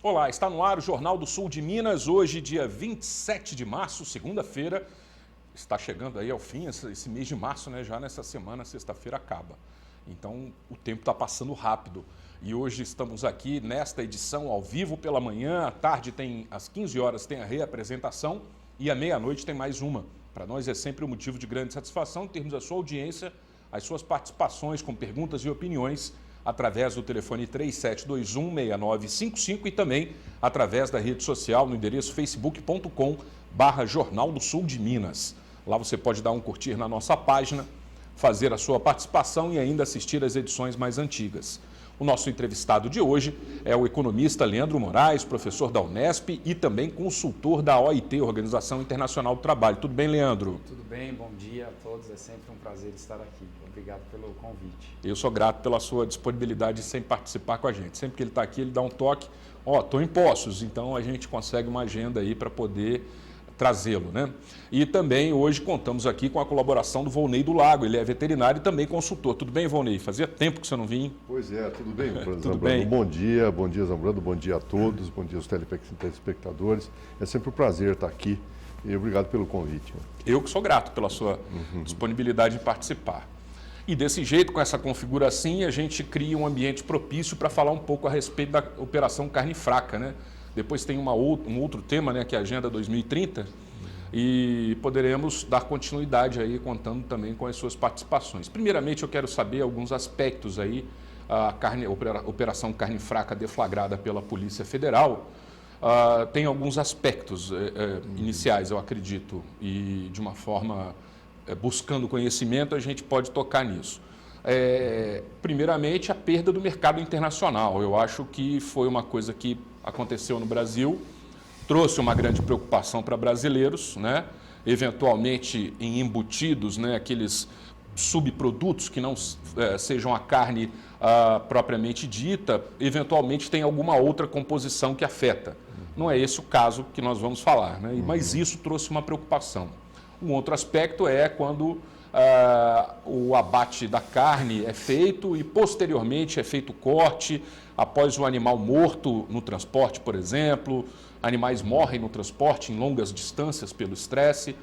Olá, está no ar o Jornal do Sul de Minas, hoje dia 27 de março, segunda-feira. Está chegando aí ao fim esse mês de março, né? Já nessa semana, sexta-feira, acaba. Então, o tempo está passando rápido. E hoje estamos aqui nesta edição ao vivo pela manhã, à tarde às 15 horas tem a reapresentação e à meia-noite tem mais uma. Para nós é sempre um motivo de grande satisfação termos a sua audiência, as suas participações com perguntas e opiniões através do telefone 3721-6955 e também através da rede social no endereço facebook.com/Jornal do Sul de Minas. Lá você pode dar um curtir na nossa página, fazer a sua participação e ainda assistir às edições mais antigas. O nosso entrevistado de hoje é o economista Leandro Moraes, professor da Unesp e também consultor da OIT, Organização Internacional do Trabalho. Tudo bem, Leandro? Tudo bem, bom dia a todos. É sempre um prazer estar aqui. Obrigado pelo convite. Eu sou grato pela sua disponibilidade em sempre participar com a gente. Sempre que ele está aqui, ele dá um toque. Estou em Poços, então a gente consegue uma agenda aí para poder trazê-lo, né? E também hoje contamos aqui com a colaboração do Volney do Lago, ele é veterinário e também consultor. Tudo bem, Volney? Fazia tempo que você não vinha. Pois é, tudo bem, tudo bem. Bom dia Zambrano, bom dia a todos, bom dia aos telespectadores. É sempre um prazer estar aqui e obrigado pelo convite. Eu que sou grato pela sua disponibilidade em participar. E desse jeito, com essa configuração, a gente cria um ambiente propício para falar um pouco a respeito da Operação Carne Fraca, né? Depois tem um outro tema, né, que é a Agenda 2030, e poderemos dar continuidade aí, contando também com as suas participações. Primeiramente, eu quero saber alguns aspectos aí, a Operação Carne Fraca deflagrada pela Polícia Federal, tem alguns aspectos iniciais, eu acredito, e de uma forma, buscando conhecimento, a gente pode tocar nisso. Primeiramente, a perda do mercado internacional. Eu acho que foi uma coisa que aconteceu no Brasil, trouxe uma grande preocupação para brasileiros, né? Eventualmente em embutidos, né? Aqueles subprodutos que não sejam a carne propriamente dita, eventualmente tem alguma outra composição que afeta. Não é esse o caso que nós vamos falar, né? Mas isso trouxe uma preocupação. Um outro aspecto é quando o abate da carne é feito e posteriormente é feito o corte após o animal morto no transporte, por exemplo. Animais morrem no transporte em longas distâncias pelo estresse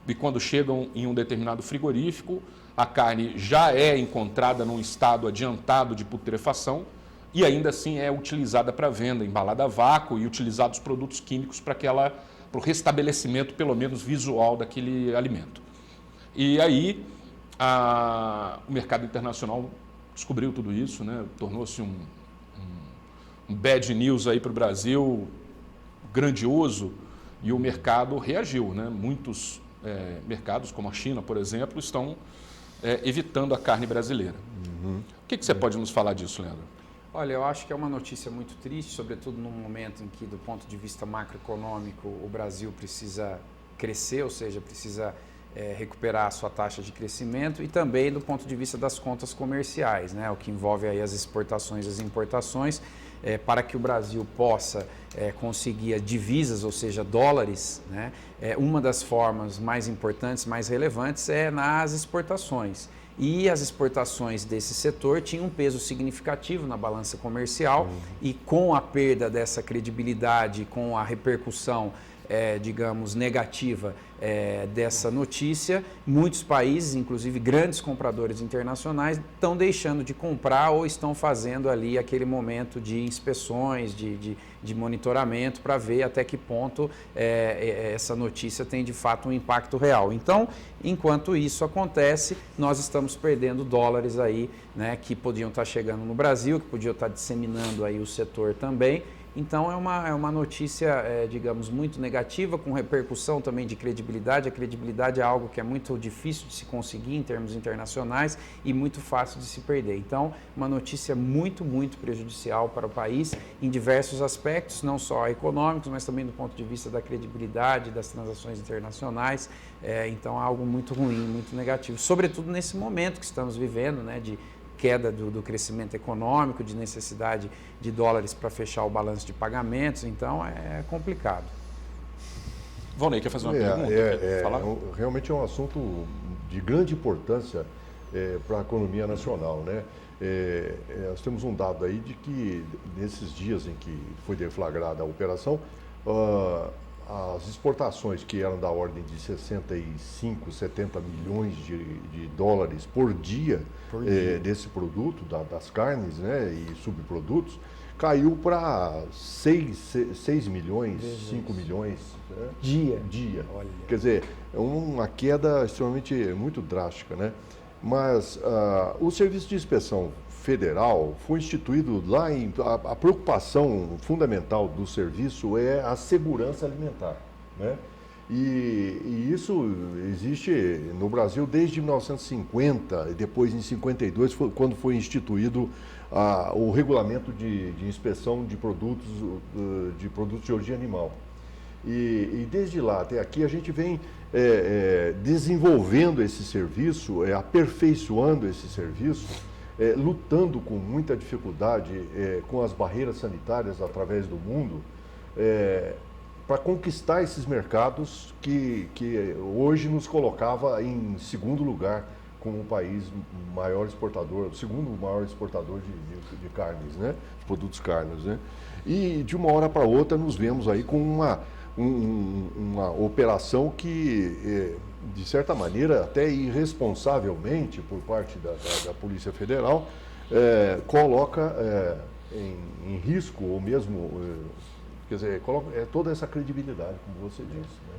e quando chegam em um determinado frigorífico, a carne já é encontrada num estado adiantado de putrefação e ainda assim é utilizada para venda, embalada a vácuo e utilizados produtos químicos para o restabelecimento, pelo menos visual, daquele alimento. E aí, o mercado internacional descobriu tudo isso, né? Tornou-se um bad news aí para o Brasil, grandioso, e o mercado reagiu, né? Muitos mercados, como a China, por exemplo, estão evitando a carne brasileira. O que você pode nos falar disso, Leandro? Olha, eu acho que é uma notícia muito triste, sobretudo num momento em que, do ponto de vista macroeconômico, o Brasil precisa crescer, ou seja, precisa recuperar a sua taxa de crescimento e também do ponto de vista das contas comerciais, né? O que envolve aí as exportações e as importações, para que o Brasil possa conseguir as divisas, ou seja, dólares, né? Uma das formas mais importantes, mais relevantes é nas exportações. E as exportações desse setor tinham um peso significativo na balança comercial e com a perda dessa credibilidade, com a repercussão digamos, negativa dessa notícia, muitos países, inclusive grandes compradores internacionais, estão deixando de comprar ou estão fazendo ali aquele momento de inspeções, de monitoramento para ver até que ponto essa notícia tem de fato um impacto real. Então, enquanto isso acontece, nós estamos perdendo dólares aí, né, que podiam estar chegando no Brasil, que podiam estar disseminando aí o setor também. Então, é uma notícia, digamos, muito negativa, com repercussão também de credibilidade. A credibilidade é algo que é muito difícil de se conseguir em termos internacionais e muito fácil de se perder. Então, uma notícia muito, muito prejudicial para o país em diversos aspectos, não só econômicos, mas também do ponto de vista da credibilidade das transações internacionais. Então, é algo muito ruim, muito negativo, sobretudo nesse momento que estamos vivendo, né, de queda do crescimento econômico, de necessidade de dólares para fechar o balanço de pagamentos, então é complicado. Volney, quer fazer uma pergunta? Realmente é um assunto de grande importância para a economia nacional, né? nós temos um dado aí de que nesses dias em que foi deflagrada a operação, as exportações que eram da ordem de 65, 70 milhões de dólares por dia, desse produto, das carnes, né, e subprodutos, caiu para 6 milhões, 5 milhões, né? Dia. Olha. Quer dizer, é uma queda extremamente muito drástica, né? Mas o Serviço de Inspeção Federal foi instituído lá em... A preocupação fundamental do serviço é a segurança alimentar, né? E isso existe no Brasil desde 1950, e depois em 52, quando foi instituído o regulamento de inspeção de produtos de origem animal. E desde lá até aqui a gente vem desenvolvendo esse serviço, aperfeiçoando esse serviço, lutando com muita dificuldade com as barreiras sanitárias através do mundo, para conquistar esses mercados que hoje nos colocava em segundo lugar como o país maior exportador, o segundo maior exportador de carnes, né? De produtos carnes, né? E de uma hora para outra nos vemos aí com uma operação que, de certa maneira, até irresponsavelmente por parte da Polícia Federal, coloca em risco, ou mesmo, quer dizer, coloca toda essa credibilidade, como você disse, né?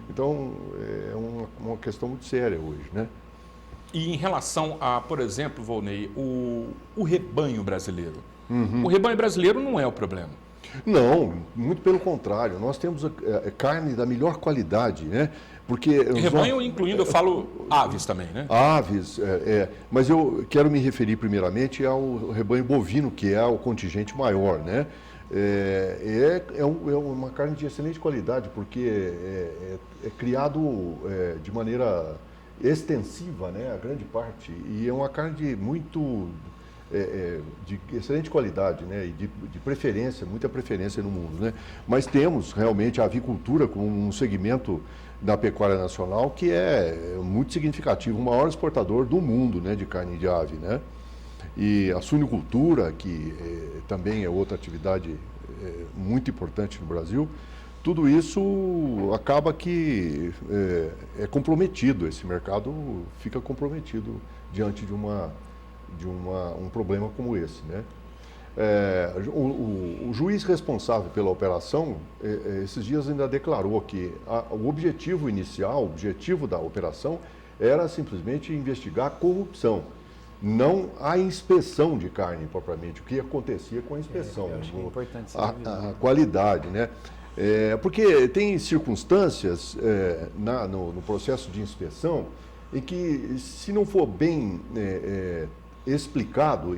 Então, é uma questão muito séria hoje, né? E em relação a, por exemplo, Volney, o rebanho brasileiro. Uhum. O rebanho brasileiro não é o problema. Não, muito pelo contrário. Nós temos carne da melhor qualidade, né? Porque rebanho, incluindo, eu falo aves também, né? Aves, mas eu quero me referir primeiramente ao rebanho bovino, que é o contingente maior, né? É uma carne de excelente qualidade, porque é criado de maneira extensiva, né? A grande parte. E é uma carne de muito... de excelente qualidade, né, e de preferência, muita preferência no mundo, né? Mas temos realmente a avicultura como um segmento da pecuária nacional que é muito significativo, o maior exportador do mundo, né, de carne de ave, né? E a suinicultura, que também é outra atividade muito importante no Brasil, tudo isso acaba que é comprometido, esse mercado fica comprometido diante de um problema como esse, né? O juiz responsável pela operação, esses dias ainda declarou que o objetivo inicial, o objetivo da operação era simplesmente investigar a corrupção, não a inspeção de carne propriamente, o que acontecia com a inspeção, eu acho que é importante a qualidade, né? Porque tem circunstâncias no processo de inspeção em que, se não for bem explicado,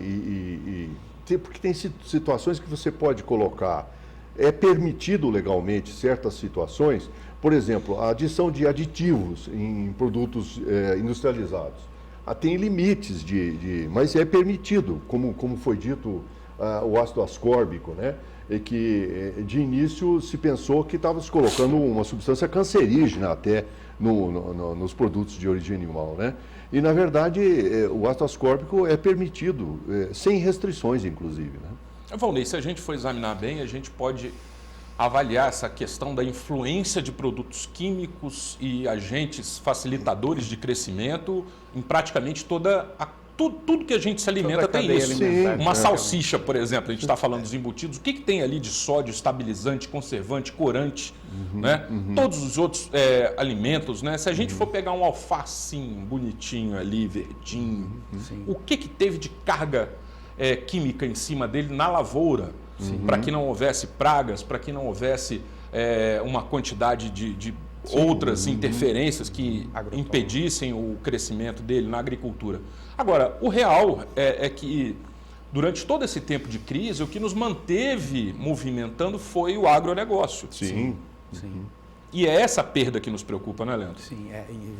porque tem situações que você pode colocar, é permitido legalmente certas situações, por exemplo, a adição de aditivos em produtos industrializados. Tem limites, mas é permitido, como foi dito, o ácido ascórbico, né? E que de início se pensou que estava se colocando uma substância cancerígena até nos produtos de origem animal, né? E, na verdade, o ácido ascórbico é permitido, sem restrições, inclusive, né? Volney, se a gente for examinar bem, a gente pode avaliar essa questão da influência de produtos químicos e agentes facilitadores de crescimento em praticamente tudo que a gente se alimenta tem isso. Uma salsicha, por exemplo, a gente está falando dos embutidos, o que tem ali de sódio, estabilizante, conservante, corante, né? Todos os outros alimentos, né? Se a gente for pegar um alfacinho bonitinho ali, verdinho, o que teve de carga química em cima dele na lavoura, para que não houvesse pragas, para que não houvesse uma quantidade de outras interferências que impedissem o crescimento dele na agricultura. Agora, o real é que, durante todo esse tempo de crise, o que nos manteve movimentando foi o agronegócio. Sim. E é essa perda que nos preocupa, né, Leandro? Sim,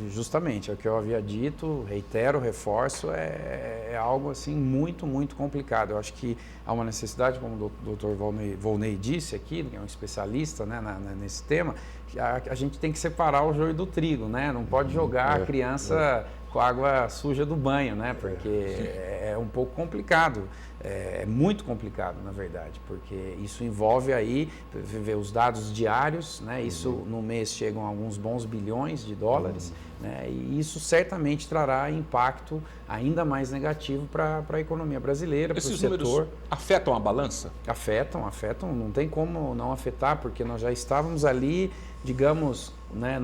justamente, é o que eu havia dito, reitero, reforço, é algo assim muito, muito complicado. Eu acho que há uma necessidade, como o Dr. Volney disse aqui, que é um especialista, né, nesse tema, que a gente tem que separar o joio do trigo, né? Não pode jogar a criança com a água suja do banho, né? Porque é um pouco complicado, é muito complicado, na verdade, porque isso envolve aí, ver os dados diários, né? Isso no mês chegam a alguns bons bilhões de dólares, né? E isso certamente trará impacto ainda mais negativo para a economia brasileira, para o setor. Esses números afetam a balança? Afetam, não tem como não afetar, porque nós já estávamos ali, digamos, né,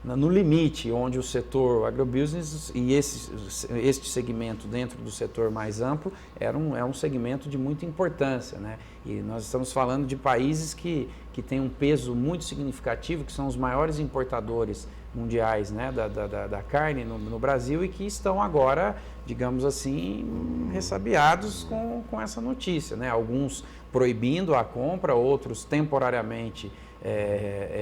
no limite, onde o setor agrobusiness e este segmento dentro do setor mais amplo é um segmento de muita importância, né? E nós estamos falando de países que têm um peso muito significativo, que são os maiores importadores mundiais, né, da carne no Brasil e que estão agora, digamos assim, ressabiados com essa notícia, né? Alguns proibindo a compra, outros temporariamente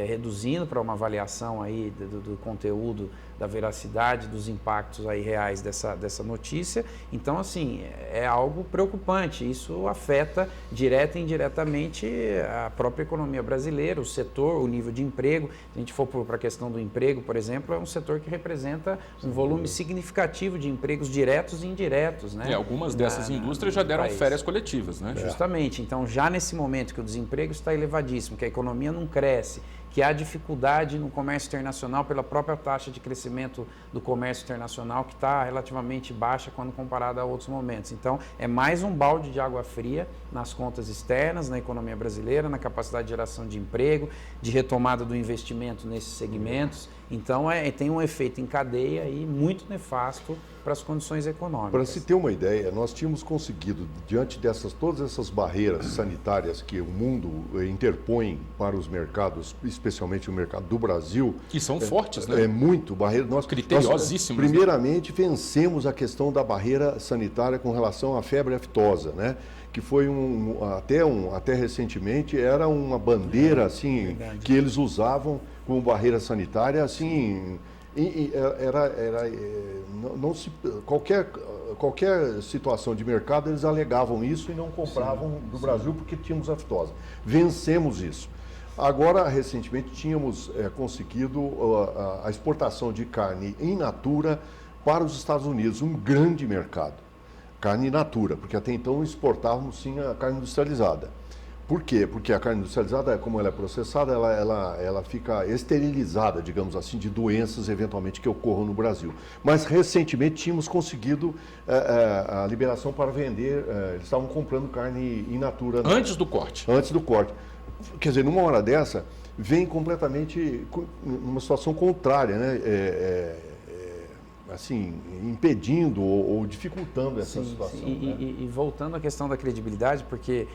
reduzindo para uma avaliação aí do conteúdo, da veracidade, dos impactos aí reais dessa notícia. Então, assim, é algo preocupante. Isso afeta direta e indiretamente a própria economia brasileira, o setor, o nível de emprego. Se a gente for para a questão do emprego, por exemplo, é um setor que representa um volume significativo de empregos diretos e indiretos, né? Algumas dessas indústrias já deram férias coletivas, né? Justamente. Então, já nesse momento que o desemprego está elevadíssimo, que a economia não cresce, que há dificuldade no comércio internacional pela própria taxa de crescimento do comércio internacional, que está relativamente baixa quando comparada a outros momentos. Então, é mais um balde de água fria nas contas externas, na economia brasileira, na capacidade de geração de emprego, de retomada do investimento nesses segmentos. Então, tem um efeito em cadeia aí muito nefasto para as condições econômicas. Para se ter uma ideia, nós tínhamos conseguido, diante todas essas barreiras sanitárias que o mundo interpõe para os mercados, especialmente o mercado do Brasil... Que são fortes, né? É muito barreira. Criteriosíssimas. Nós, primeiramente, vencemos a questão da barreira sanitária com relação à febre aftosa, né? Que foi até recentemente, era uma bandeira assim, que eles usavam como barreira sanitária, assim... Qualquer situação de mercado, eles alegavam isso e não compravam do Brasil porque tínhamos aftosa. Vencemos isso. Agora, recentemente, tínhamos conseguido a exportação de carne in natura para os Estados Unidos, um grande mercado. Carne in natura, porque até então exportávamos sim a carne industrializada. Por quê? Porque a carne industrializada, como ela é processada, ela fica esterilizada, digamos assim, de doenças eventualmente que ocorram no Brasil. Mas recentemente tínhamos conseguido a liberação para vender, eles estavam comprando carne in natura. Antes do corte. Antes do corte. Quer dizer, numa hora dessa, vem completamente numa situação contrária, né? Assim, impedindo ou dificultando essa situação. E voltando à questão da credibilidade, porque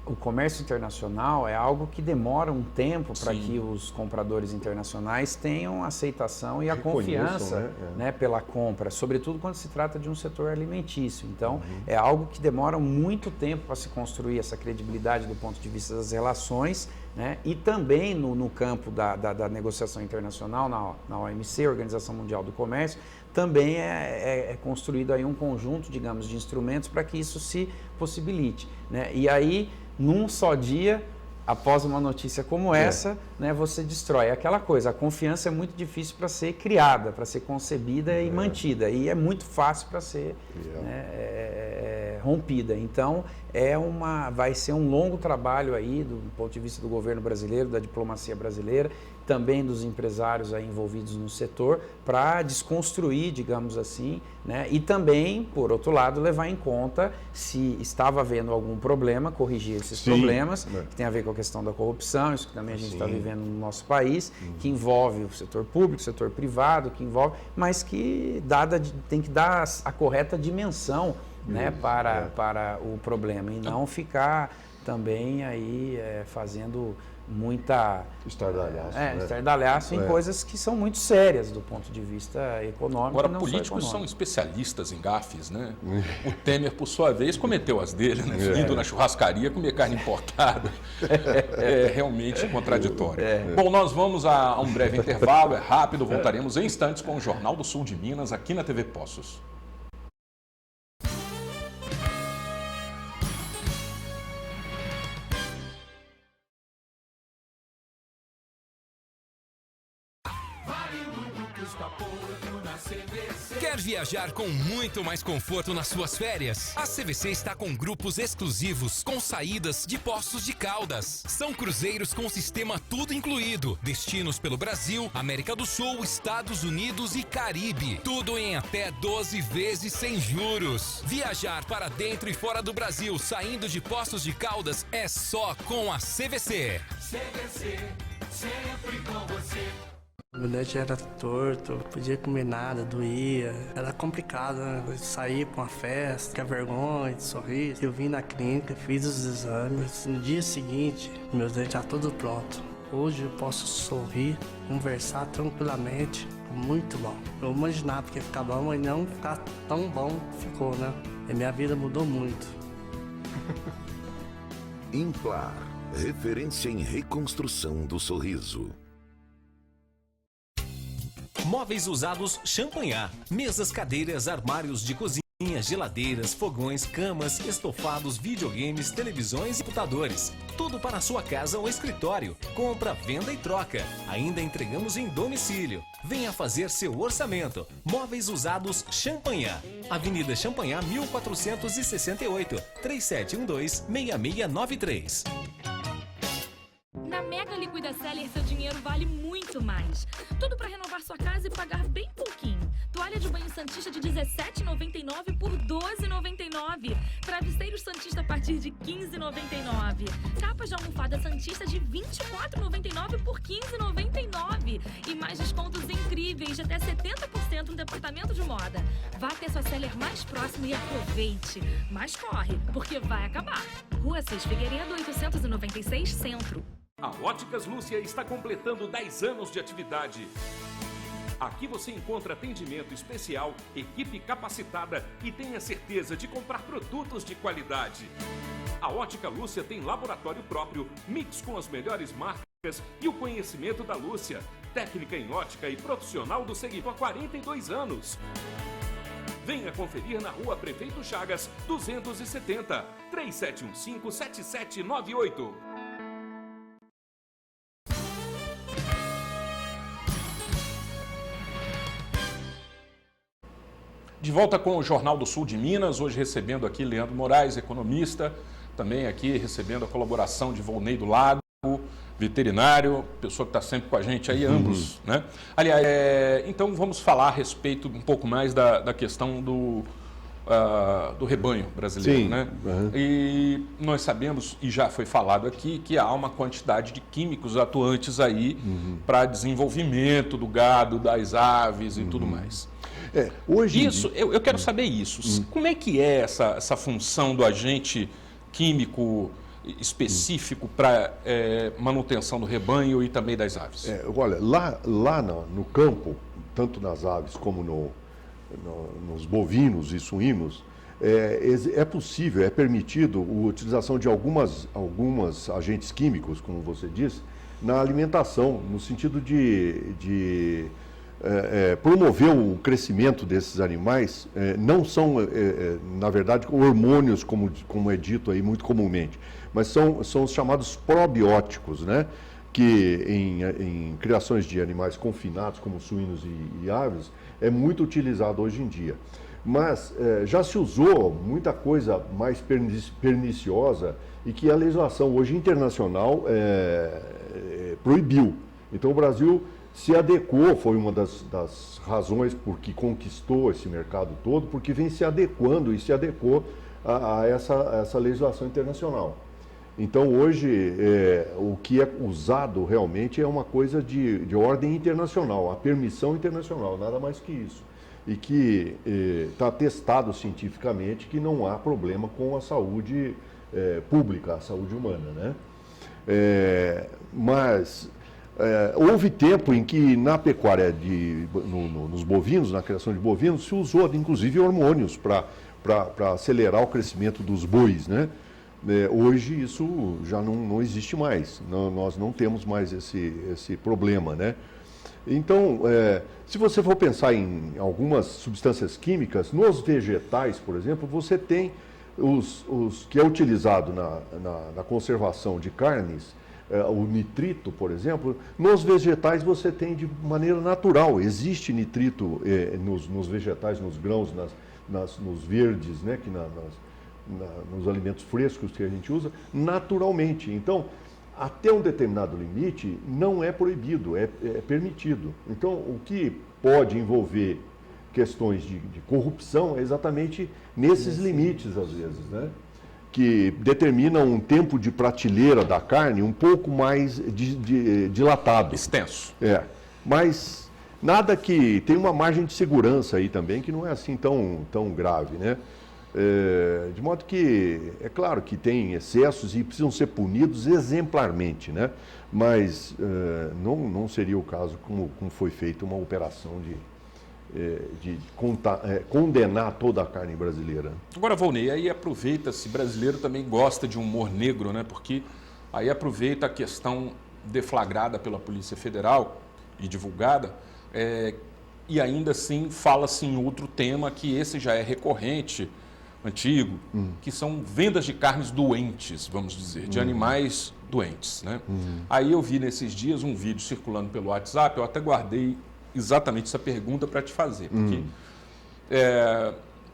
o comércio internacional é algo que demora um tempo para que os compradores internacionais tenham aceitação e a confiança, né, pela compra, sobretudo quando se trata de um setor alimentício. Então, é algo que demora muito tempo para se construir essa credibilidade do ponto de vista das relações, né, e também no campo da negociação internacional, na OMC, Organização Mundial do Comércio, também é construído aí um conjunto, digamos, de instrumentos para que isso se possibilite, né? E aí, num só dia, após uma notícia como essa, né, você destrói. Aquela coisa, a confiança é muito difícil para ser criada, para ser concebida e mantida, e é muito fácil para ser rompida. Então, vai ser um longo trabalho aí, do ponto de vista do governo brasileiro, da diplomacia brasileira, também dos empresários aí envolvidos no setor, para desconstruir, digamos assim, né? E também, por outro lado, levar em conta se estava havendo algum problema, corrigir esses problemas, que tem a ver com a questão da corrupção, isso que também a gente está vivendo no nosso país, que envolve o setor público, o setor privado, mas que tem que dar a correta dimensão, né, para o problema, e não ficar também aí fazendo muita estardalhaço em coisas que são muito sérias do ponto de vista econômico. Agora, políticos são especialistas em gafes, né? O Temer, por sua vez, cometeu as dele, né? Indo na churrascaria comer carne importada. É realmente contraditório. Bom, nós vamos a um breve intervalo, é rápido, voltaremos em instantes com o Jornal do Sul de Minas, aqui na TV Poços. Quer viajar com muito mais conforto nas suas férias? A CVC está com grupos exclusivos, com saídas de Poços de Caldas. São cruzeiros com sistema tudo incluído. Destinos pelo Brasil, América do Sul, Estados Unidos e Caribe. Tudo em até 12 vezes sem juros. Viajar para dentro e fora do Brasil, saindo de Poços de Caldas, é só com a CVC. CVC, sempre com você. Meu dente era torto, não podia comer nada, doía. Era complicado, né? Sair pra uma festa, ficar vergonha de sorrir. Eu vim na clínica, fiz os exames. No dia seguinte, meus dentes estavam tudo pronto. Hoje eu posso sorrir, conversar tranquilamente. Muito bom. Eu imaginava que ia ficar bom, mas não ficar tão bom ficou, né? E minha vida mudou muito. Implar, referência em reconstrução do sorriso. Móveis usados Champagnat. Mesas, cadeiras, armários de cozinha, geladeiras, fogões, camas, estofados, videogames, televisões e computadores. Tudo para a sua casa ou escritório. Compra, venda e troca. Ainda entregamos em domicílio. Venha fazer seu orçamento. Móveis usados Champagnat. Avenida Champagnat 1468, 3712-6693. Na Mega Liquida Seller, seu dinheiro vale muito mais. Tudo para renovar sua casa e pagar bem pouquinho. Toalha de banho Santista de R$ 17,99 por R$ 12,99. Travesseiros Santista a partir de R$ 15,99. Capas de almofada Santista de R$ 24,99 por R$ 15,99. E mais descontos incríveis de até 70% no departamento de moda. Vá ter sua Seller mais próximo e aproveite. Mas corre, porque vai acabar. Rua 6 Figueiredo, 896, Centro. A Óticas Lúcia está completando 10 anos de atividade. Aqui você encontra atendimento especial, equipe capacitada e tenha certeza de comprar produtos de qualidade. A Ótica Lúcia tem laboratório próprio, mix com as melhores marcas e o conhecimento da Lúcia. Técnica em ótica e profissional do segmento há 42 anos. Venha conferir na Rua Prefeito Chagas, 270, 3715-7798. De volta com o Jornal do Sul de Minas, hoje recebendo aqui Leandro Moraes, economista, também aqui recebendo a colaboração de Volney do Lago, veterinário, pessoa que está sempre com a gente aí, ambos, né? Aliás, então vamos falar a respeito um pouco mais da questão do rebanho brasileiro, né? E nós sabemos, e já foi falado aqui, que há uma quantidade de químicos atuantes aí para desenvolvimento do gado, das aves e tudo mais. Hoje isso, eu quero saber isso. Como é que é essa função do agente químico específico para manutenção do rebanho e também das aves? Olha, lá no campo, tanto nas aves como nos bovinos e suínos, é possível, é permitido a utilização de algumas agentes químicos, como você disse, na alimentação, no sentido de promover o crescimento desses animais. Não são, na verdade, hormônios, como é dito aí muito comumente, mas são os chamados probióticos, né? Que em criações de animais confinados, como suínos e aves, é muito utilizado hoje em dia. Mas já se usou muita coisa mais perniciosa e que a legislação hoje internacional proibiu. Então o Brasil se adequou, foi uma das razões por que conquistou esse mercado todo, porque vem se adequando e se adequou a essa legislação internacional. Então tem o que é usado realmente é uma coisa de ordem internacional, a permissão internacional, nada mais que isso. E que está testado cientificamente que não há problema com a saúde pública, a saúde humana, né? Mas houve tempo em que na pecuária, nos bovinos, na criação de bovinos, se usou inclusive hormônios para acelerar o crescimento dos bois, né? Hoje isso já não existe mais, nós não temos mais esse problema, né? Então, se você for pensar em algumas substâncias químicas, nos vegetais, por exemplo, você tem os que é utilizado na conservação de carnes, o nitrito, por exemplo, nos vegetais você tem de maneira natural. Existe nitrito nos vegetais, nos grãos, nos verdes, né, nos alimentos frescos que a gente usa, naturalmente. Então, até um determinado limite, não é proibido, é permitido. Então, o que pode envolver questões de corrupção é exatamente nesses limites, às vezes, né? Que determinam um tempo de prateleira da carne um pouco mais dilatado. Extenso. Mas nada que tem uma margem de segurança aí também, que não é assim tão grave, né? De modo que, é claro que tem excessos e precisam ser punidos exemplarmente, né? Mas não seria o caso como foi feita uma operação de condenar toda a carne brasileira. Agora, Volney, aí aproveita-se, brasileiro também gosta de humor negro, né? Porque aí aproveita a questão deflagrada pela Polícia Federal e divulgada, e ainda assim fala-se em outro tema que esse já é recorrente, antigo, que são vendas de carnes doentes, vamos dizer, de animais doentes, né? Aí eu vi nesses dias um vídeo circulando pelo WhatsApp, eu até guardei exatamente essa pergunta para te fazer, porque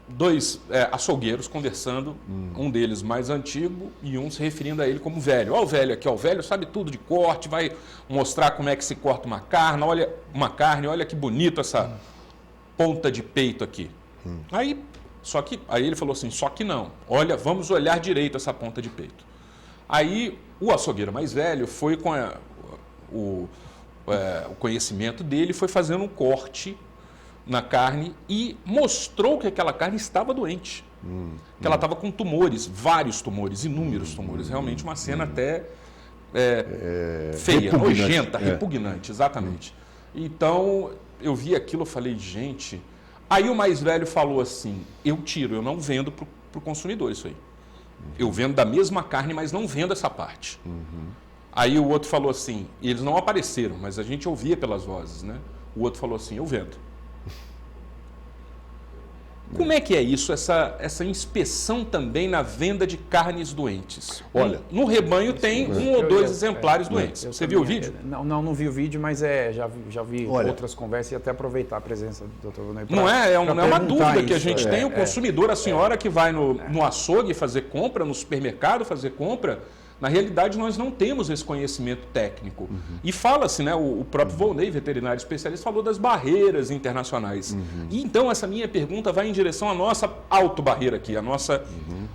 dois açougueiros conversando, um deles mais antigo e um se referindo a ele como velho. Olha o velho aqui, ó, o velho sabe tudo de corte, vai mostrar como é que se corta uma carne, olha que bonito essa ponta de peito aqui. Aí ele falou assim, só que não, olha, vamos olhar direito essa ponta de peito. Aí o açougueiro mais velho foi com o conhecimento dele, foi fazendo um corte na carne e mostrou que aquela carne estava doente. Que ela estava com tumores, vários tumores, inúmeros tumores. Realmente uma cena até feia, nojenta, repugnante, exatamente. Então, eu vi aquilo e falei, gente... Aí o mais velho falou assim, eu não vendo para o consumidor isso aí. Eu vendo da mesma carne, mas não vendo essa parte. Aí o outro falou assim, e eles não apareceram, mas a gente ouvia pelas vozes, né? O outro falou assim, eu vendo. Como é que é isso, essa inspeção também na venda de carnes doentes? Olha, no rebanho tem um ou dois exemplares doentes. Você viu o vídeo? Não vi o vídeo, mas já vi outras conversas e até aproveitar a presença do Dr. Volney. Não é uma dúvida que a gente tem, o consumidor, a senhora que vai no açougue fazer compra, no supermercado fazer compra, na realidade nós não temos esse conhecimento técnico. E fala-se, né, o próprio Volney, veterinário especialista, falou das barreiras internacionais. E então essa minha pergunta vai em direção à nossa autobarreira aqui, a nossa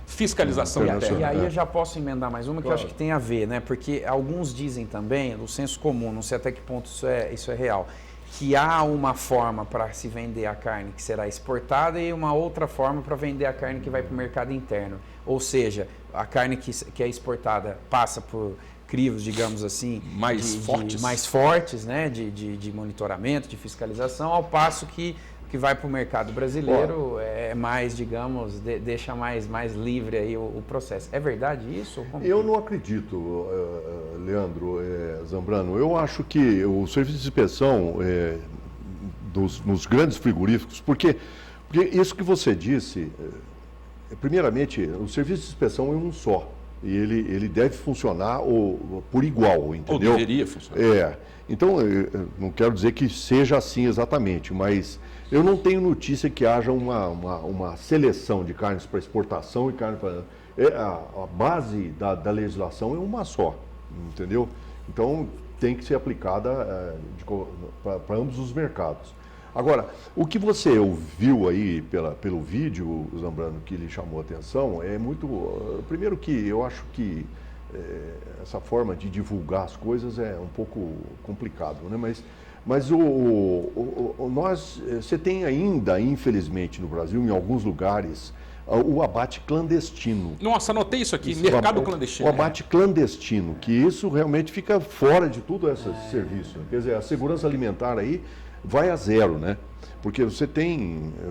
fiscalização interna. E aí eu já posso emendar mais uma que eu acho que tem a ver, né? Porque alguns dizem também, no senso comum, não sei até que ponto isso é real, que há uma forma para se vender a carne que será exportada e uma outra forma para vender a carne que vai para o mercado interno. Ou seja, a carne que é exportada passa por crivos, digamos assim, mais fortes, né, de monitoramento, de fiscalização, ao passo que vai para o mercado brasileiro é mais, digamos, deixa mais livre aí o processo. É verdade isso? Eu não acredito, Leandro Zambrano. Eu acho que o serviço de inspeção nos grandes frigoríficos, porque isso que você disse, primeiramente, o serviço de inspeção é um só. E ele deve funcionar por igual, entendeu? Ou deveria funcionar. Então, não quero dizer que seja assim exatamente, mas eu não tenho notícia que haja uma seleção de carnes para exportação e carne para... A base da legislação é uma só, entendeu? Então, tem que ser aplicada para ambos os mercados. Agora, o que você ouviu aí pelo vídeo, Zambrano, que lhe chamou a atenção, é muito... Primeiro que eu acho que essa forma de divulgar as coisas é um pouco complicado, né? Mas você tem ainda, infelizmente, no Brasil, em alguns lugares, o abate clandestino. Nossa, anotei isso aqui, mercado clandestino. O abate clandestino, que isso realmente fica fora de tudo esse serviço. Quer dizer, a segurança alimentar aí vai a zero, né? Porque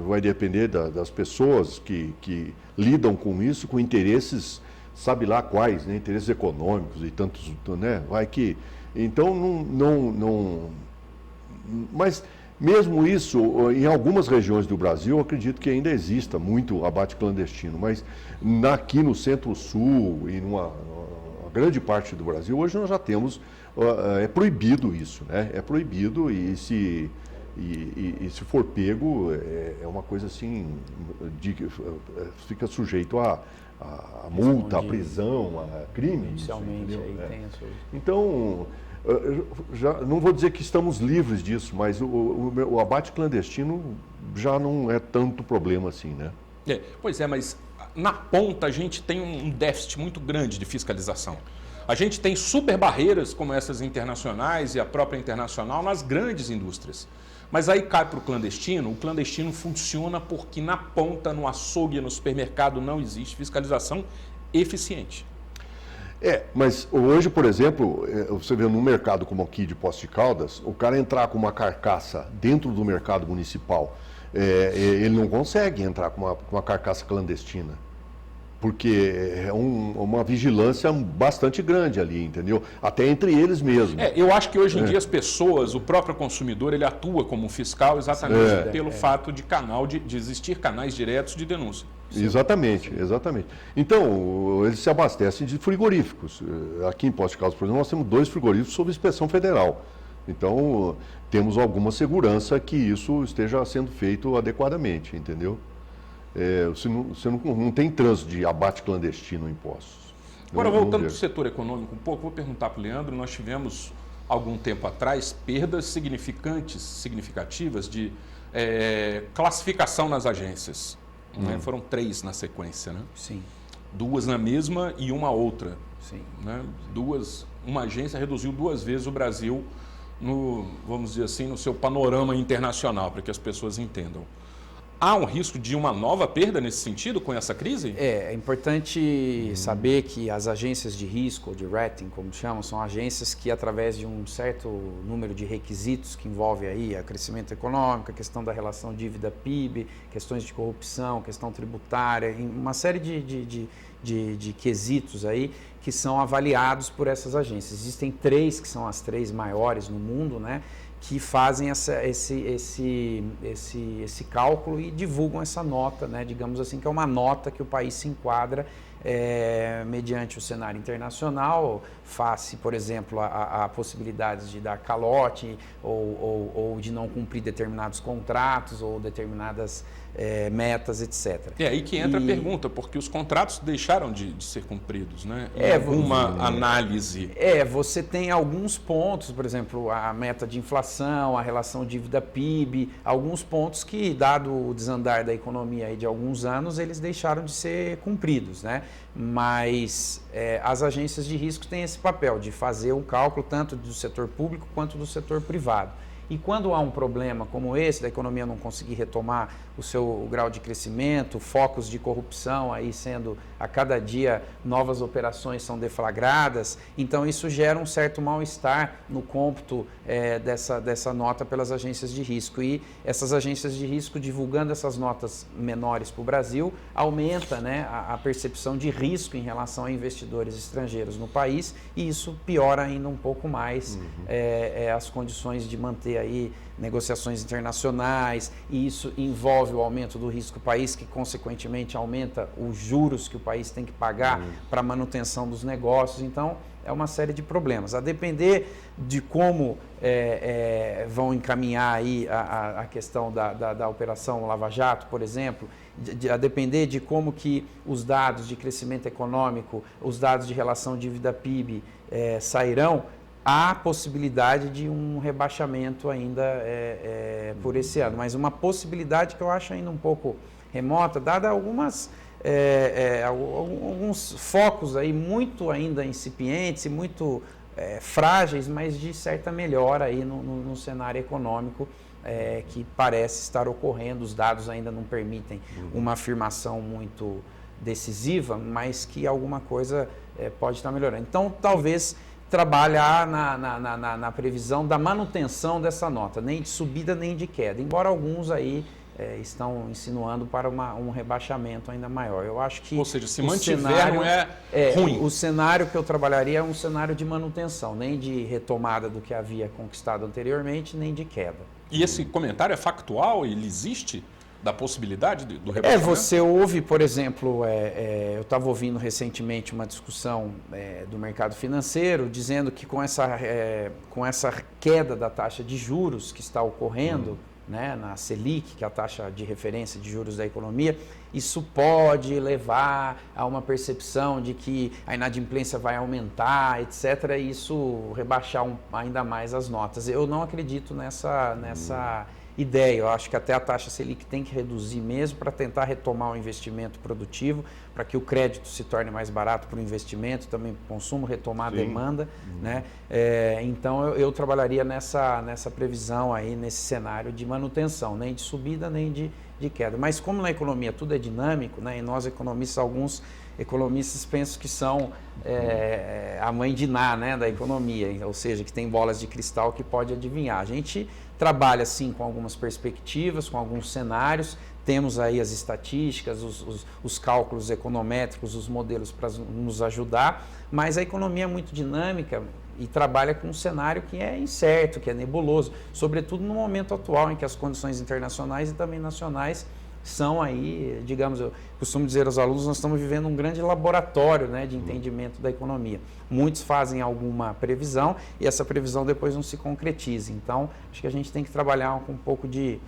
vai depender das pessoas que lidam com isso, com interesses, sabe lá quais, né? Interesses econômicos e tantos, né? Então, mas mesmo isso, em algumas regiões do Brasil, eu acredito que ainda exista muito abate clandestino, mas aqui no Centro-Sul e numa grande parte do Brasil, hoje nós já temos, é proibido isso, né? É proibido e se for pego, é uma coisa assim, fica sujeito a multa, a prisão, a crime. Inicialmente, aí tem Então, já, não vou dizer que estamos livres disso, mas o abate clandestino já não é tanto problema assim, né? Pois é, mas na ponta a gente tem um déficit muito grande de fiscalização. A gente tem super barreiras como essas internacionais e a própria internacional nas grandes indústrias. Mas aí cai para o clandestino funciona porque na ponta, no açougue, no supermercado não existe fiscalização eficiente. Mas hoje, por exemplo, você vê num mercado como aqui de Poços de Caldas, o cara entrar com uma carcaça dentro do mercado municipal, ele não consegue entrar com uma carcaça clandestina. Porque é uma vigilância bastante grande ali, entendeu? Até entre eles mesmos. Eu acho que hoje em dia as pessoas, o próprio consumidor, ele atua como fiscal exatamente pelo fato de existir canais diretos de denúncia. Exatamente. Então, eles se abastecem de frigoríficos. Aqui em Poços de Caldas, por exemplo, nós temos 2 frigoríficos sob inspeção federal. Então, temos alguma segurança que isso esteja sendo feito adequadamente, entendeu? Você não tem trânsito de abate clandestino em Poços. Agora, voltando para o setor econômico um pouco, vou perguntar para o Leandro, nós tivemos, algum tempo atrás, perdas significativas de classificação nas agências. Né? Foram 3 na sequência, né? Sim. 2 na mesma e uma outra. Sim. Né? Uma agência reduziu 2 vezes o Brasil, vamos dizer assim, no seu panorama internacional, para que as pessoas entendam. Há um risco de uma nova perda nesse sentido com essa crise? É importante saber que as agências de risco, ou de rating, como chamam, são agências que, através de um certo número de requisitos que envolve aí a crescimento econômico, a questão da relação dívida-PIB, questões de corrupção, questão tributária, uma série de quesitos aí que são avaliados por essas agências. Existem 3 que são as 3 maiores no mundo, né? Que fazem esse cálculo e divulgam essa nota, né, digamos assim, que é uma nota que o país se enquadra mediante o cenário internacional, face, por exemplo, a possibilidades de dar calote ou de não cumprir determinados contratos ou determinadas metas, etc. É aí que entra a pergunta, porque os contratos deixaram de ser cumpridos, né? Alguma análise. Você tem alguns pontos, por exemplo, a meta de inflação, a relação dívida-PIB, alguns pontos que, dado o desandar da economia aí de alguns anos, eles deixaram de ser cumpridos, né? Mas as agências de risco têm esse papel de fazer o cálculo tanto do setor público quanto do setor privado. E quando há um problema como esse, da economia não conseguir retomar o seu grau de crescimento, focos de corrupção aí sendo a cada dia novas operações são deflagradas, então isso gera um certo mal-estar no cômputo dessa nota pelas agências de risco. E essas agências de risco, divulgando essas notas menores para o Brasil, aumenta, né, a percepção de risco em relação a investidores estrangeiros no país, e isso piora ainda um pouco mais as condições de manter aí negociações internacionais, e isso envolve o aumento do risco do país, que consequentemente aumenta os juros que o país tem que pagar para a manutenção dos negócios. Então, é uma série de problemas. A depender de como vão encaminhar aí a questão da Operação Lava Jato, por exemplo, a depender de como que os dados de crescimento econômico, os dados de relação dívida-PIB sairão, há possibilidade de um rebaixamento ainda por esse ano, mas uma possibilidade que eu acho ainda um pouco remota, dada alguns focos aí muito ainda incipientes e muito frágeis, mas de certa melhora aí no cenário econômico que parece estar ocorrendo. Os dados ainda não permitem uma afirmação muito decisiva, mas que alguma coisa pode estar melhorando. Então, talvez trabalhar na previsão da manutenção dessa nota, nem de subida nem de queda, embora alguns aí estão insinuando para um rebaixamento ainda maior. Eu acho que, ou seja, se mantiver, não é ruim. O cenário que eu trabalharia é um cenário de manutenção, nem de retomada do que havia conquistado anteriormente, nem de queda. E esse comentário é factual? Ele existe? da possibilidade do rebaixamento? Você ouve, por exemplo, eu estava ouvindo recentemente uma discussão do mercado financeiro dizendo que com essa queda da taxa de juros que está ocorrendo, né, na Selic, que é a taxa de referência de juros da economia, isso pode levar a uma percepção de que a inadimplência vai aumentar, etc., e isso rebaixar ainda mais as notas. Eu não acredito nessa ideia. Eu acho que até a taxa Selic tem que reduzir mesmo para tentar retomar o investimento produtivo, para que o crédito se torne mais barato para o investimento, também para o consumo, retomar a demanda. Né? Então eu trabalharia nessa previsão aí, nesse cenário de manutenção, nem de subida nem de queda. Mas como na economia tudo é dinâmico, né? E nós economistas, alguns economistas pensam que são a mãe de Ná, né, da economia, ou seja, que tem bolas de cristal que pode adivinhar. A gente trabalha sim com algumas perspectivas, com alguns cenários, temos aí as estatísticas, os cálculos econométricos, os modelos para nos ajudar, mas a economia é muito dinâmica e trabalha com um cenário que é incerto, que é nebuloso, sobretudo no momento atual em que as condições internacionais e também nacionais são aí, digamos, eu costumo dizer aos alunos, nós estamos vivendo um grande laboratório, né, de entendimento da economia. Muitos fazem alguma previsão e essa previsão depois não se concretiza. Então, acho que a gente tem que trabalhar com um pouco de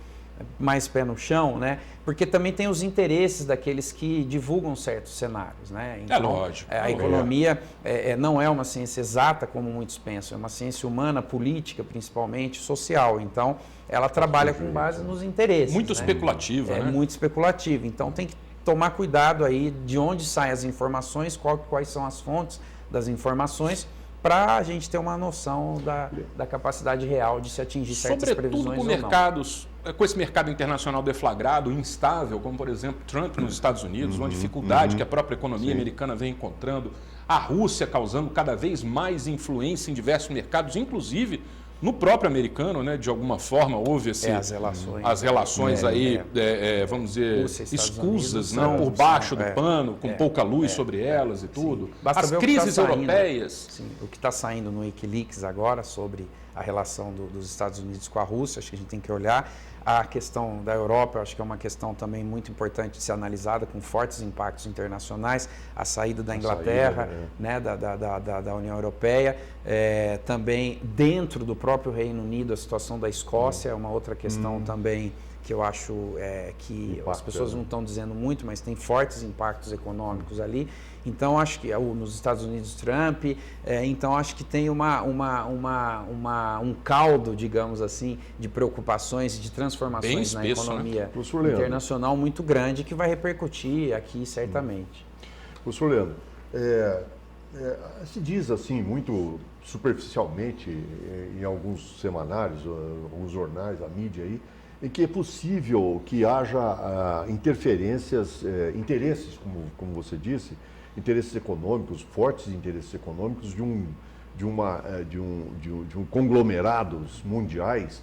mais pé no chão, né? Porque também tem os interesses daqueles que divulgam certos cenários, né? Então, lógico. A economia não é uma ciência exata, como muitos pensam, é uma ciência humana, política, principalmente, social. Então, ela trabalha com base nos interesses. Muito né? especulativa, né? Muito especulativa. Então, tem que tomar cuidado aí de onde saem as informações, quais são as fontes das informações, para a gente ter uma noção da capacidade real de se atingir certas previsões ou não. Sobretudo com esse mercado internacional deflagrado, instável, como por exemplo Trump nos Estados Unidos, uma dificuldade que a própria economia americana vem encontrando, a Rússia causando cada vez mais influência em diversos mercados, inclusive no próprio americano, né, de alguma forma houve as relações aí, vamos dizer, escusas, né, por baixo do pano, com pouca luz sobre elas e tudo. As crises europeias. Sim, o que está saindo no Wikileaks agora sobre a relação dos Estados Unidos com a Rússia, acho que a gente tem que olhar. A questão da Europa, acho que é uma questão também muito importante de ser analisada, com fortes impactos internacionais, a saída da Inglaterra, né, da União Europeia, também dentro do próprio Reino Unido, a situação da Escócia é uma outra questão também que eu acho que as pessoas não estão dizendo muito, mas tem fortes impactos econômicos ali. Então, acho que nos Estados Unidos, Trump, então acho que tem um caldo, digamos assim, de preocupações e de transformações na economia internacional muito grande que vai repercutir aqui certamente. Professor Leandro, se diz assim, muito superficialmente, em alguns semanários, alguns jornais, a mídia aí, em que é possível que haja interesses, como você disse, interesses econômicos, fortes interesses econômicos de um conglomerados mundiais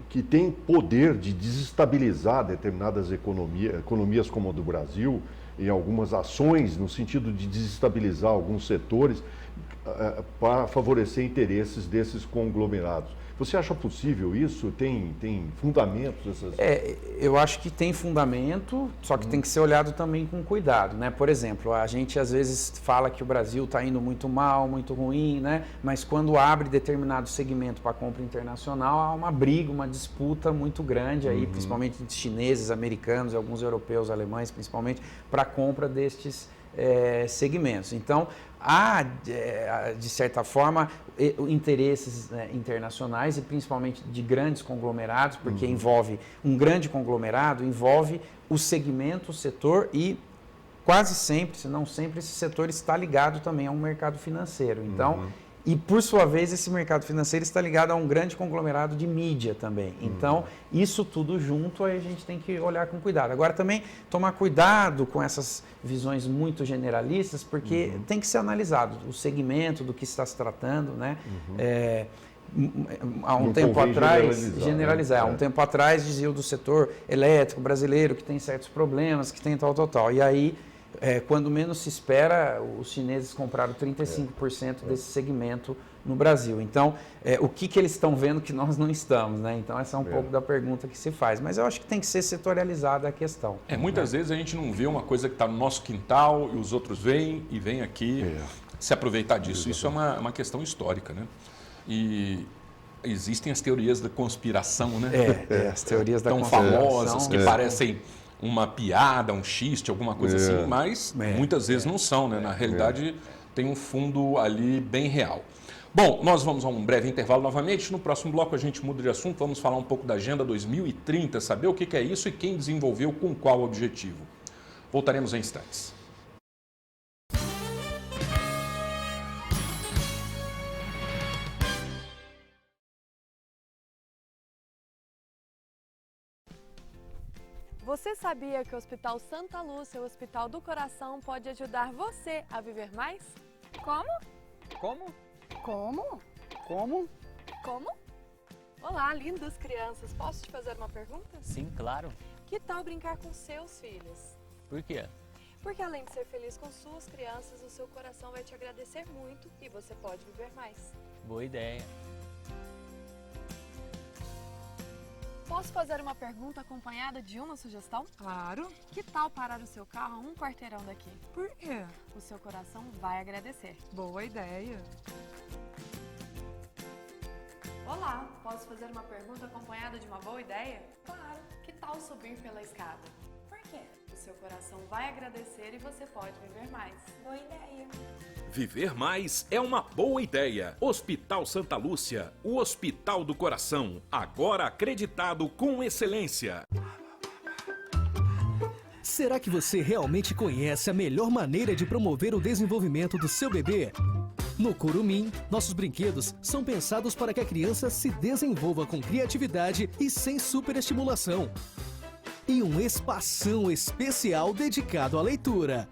que tem poder de desestabilizar determinadas economias como a do Brasil, em algumas ações no sentido de desestabilizar alguns setores para favorecer interesses desses conglomerados. Você acha possível isso? Tem fundamentos? Eu acho que tem fundamento, só que tem que ser olhado também com cuidado, né? Por exemplo, a gente às vezes fala que o Brasil está indo muito mal, muito ruim, né? Mas quando abre determinado segmento para compra internacional, há uma briga, uma disputa muito grande aí, principalmente de chineses, americanos e alguns europeus, alemães principalmente, para a compra destes segmentos. Então, há, de certa forma, interesses internacionais e principalmente de grandes conglomerados, porque envolve um grande conglomerado, envolve o segmento, o setor e quase sempre, se não sempre, esse setor está ligado também a um mercado financeiro. Então, e por sua vez, esse mercado financeiro está ligado a um grande conglomerado de mídia também. Então, isso tudo junto, aí a gente tem que olhar com cuidado. Agora, também tomar cuidado com essas visões muito generalistas, porque tem que ser analisado o segmento do que está se tratando, né? Há um tempo atrás, generalizar. Há um tempo atrás dizia do setor elétrico brasileiro que tem certos problemas, que tem tal. E aí quando menos se espera, os chineses compraram 35% desse segmento no Brasil. Então, o que eles estão vendo que nós não estamos, né? Então, essa é um pouco da pergunta que se faz. Mas eu acho que tem que ser setorializada a questão. Muitas vezes a gente não vê uma coisa que está no nosso quintal e os outros vêm aqui se aproveitar disso. Isso é uma questão histórica, né? E existem as teorias da conspiração, né? As teorias da tão conspiração. famosas, que parecem uma piada, um xiste, alguma coisa assim, mas muitas vezes não são, né? Na realidade, tem um fundo ali bem real. Bom, nós vamos a um breve intervalo novamente. No próximo bloco a gente muda de assunto, vamos falar um pouco da Agenda 2030, saber o que é isso e quem desenvolveu com qual objetivo. Voltaremos em instantes. Você sabia que o Hospital Santa Lúcia, o Hospital do Coração, pode ajudar você a viver mais? Como? Como? Como? Como? Como? Olá, lindas crianças. Posso te fazer uma pergunta? Sim, claro. Que tal brincar com seus filhos? Por quê? Porque além de ser feliz com suas crianças, o seu coração vai te agradecer muito e você pode viver mais. Boa ideia. Posso fazer uma pergunta acompanhada de uma sugestão? Claro. Que tal parar o seu carro a um quarteirão daqui? Por quê? O seu coração vai agradecer. Boa ideia. Olá, posso fazer uma pergunta acompanhada de uma boa ideia? Claro. Que tal subir pela escada? Por quê? O seu coração vai agradecer e você pode viver mais. Boa ideia. Viver mais é uma boa ideia. Hospital Santa Lúcia, o Hospital do Coração, agora acreditado com excelência. Será que você realmente conhece a melhor maneira de promover o desenvolvimento do seu bebê? No Curumim, nossos brinquedos são pensados para que a criança se desenvolva com criatividade e sem superestimulação. E um espação especial dedicado à leitura.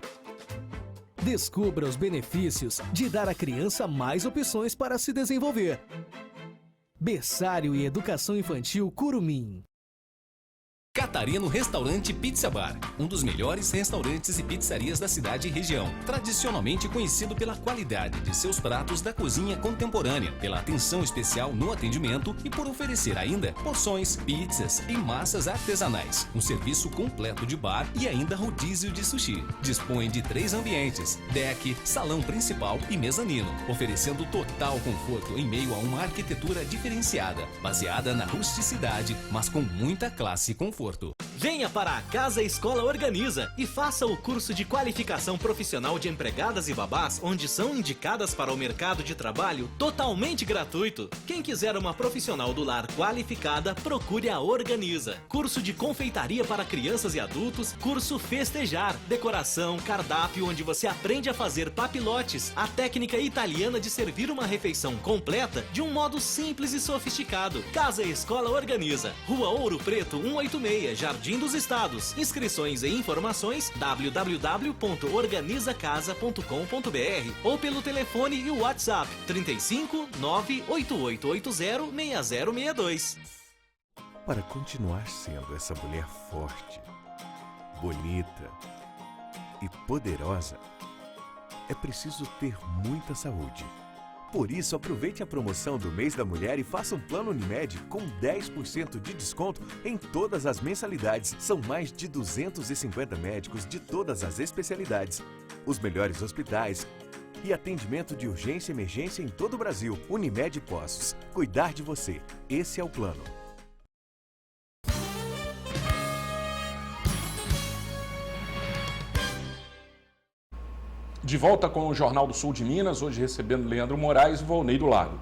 Descubra os benefícios de dar à criança mais opções para se desenvolver. Berçário e Educação Infantil Curumim. Catarino Restaurante Pizza Bar, um dos melhores restaurantes e pizzarias da cidade e região. Tradicionalmente conhecido pela qualidade de seus pratos da cozinha contemporânea, pela atenção especial no atendimento e por oferecer ainda porções, pizzas e massas artesanais. Um serviço completo de bar e ainda rodízio de sushi. Dispõe de 3 ambientes, deck, salão principal e mezanino, oferecendo total conforto em meio a uma arquitetura diferenciada, baseada na rusticidade, mas com muita classe e conforto. Venha para a Casa Escola Organiza e faça o curso de qualificação profissional de empregadas e babás, onde são indicadas para o mercado de trabalho totalmente gratuito. Quem quiser uma profissional do lar qualificada, procure a Organiza. Curso de confeitaria para crianças e adultos, curso Festejar, decoração, cardápio, onde você aprende a fazer papilotes, a técnica italiana de servir uma refeição completa de um modo simples e sofisticado. Casa Escola Organiza, Rua Ouro Preto 186, Jardim dos Estados. Inscrições e informações www.organizacasa.com.br ou pelo telefone e WhatsApp 35 98880 6062. Para continuar sendo essa mulher forte, bonita e poderosa, é preciso ter muita saúde. Por isso, aproveite a promoção do mês da mulher e faça um plano Unimed com 10% de desconto em todas as mensalidades. São mais de 250 médicos de todas as especialidades, os melhores hospitais e atendimento de urgência e emergência em todo o Brasil. Unimed Poços. Cuidar de você. Esse é o plano. De volta com o Jornal do Sul de Minas, hoje recebendo Leandro Moraes e Volney do Lago.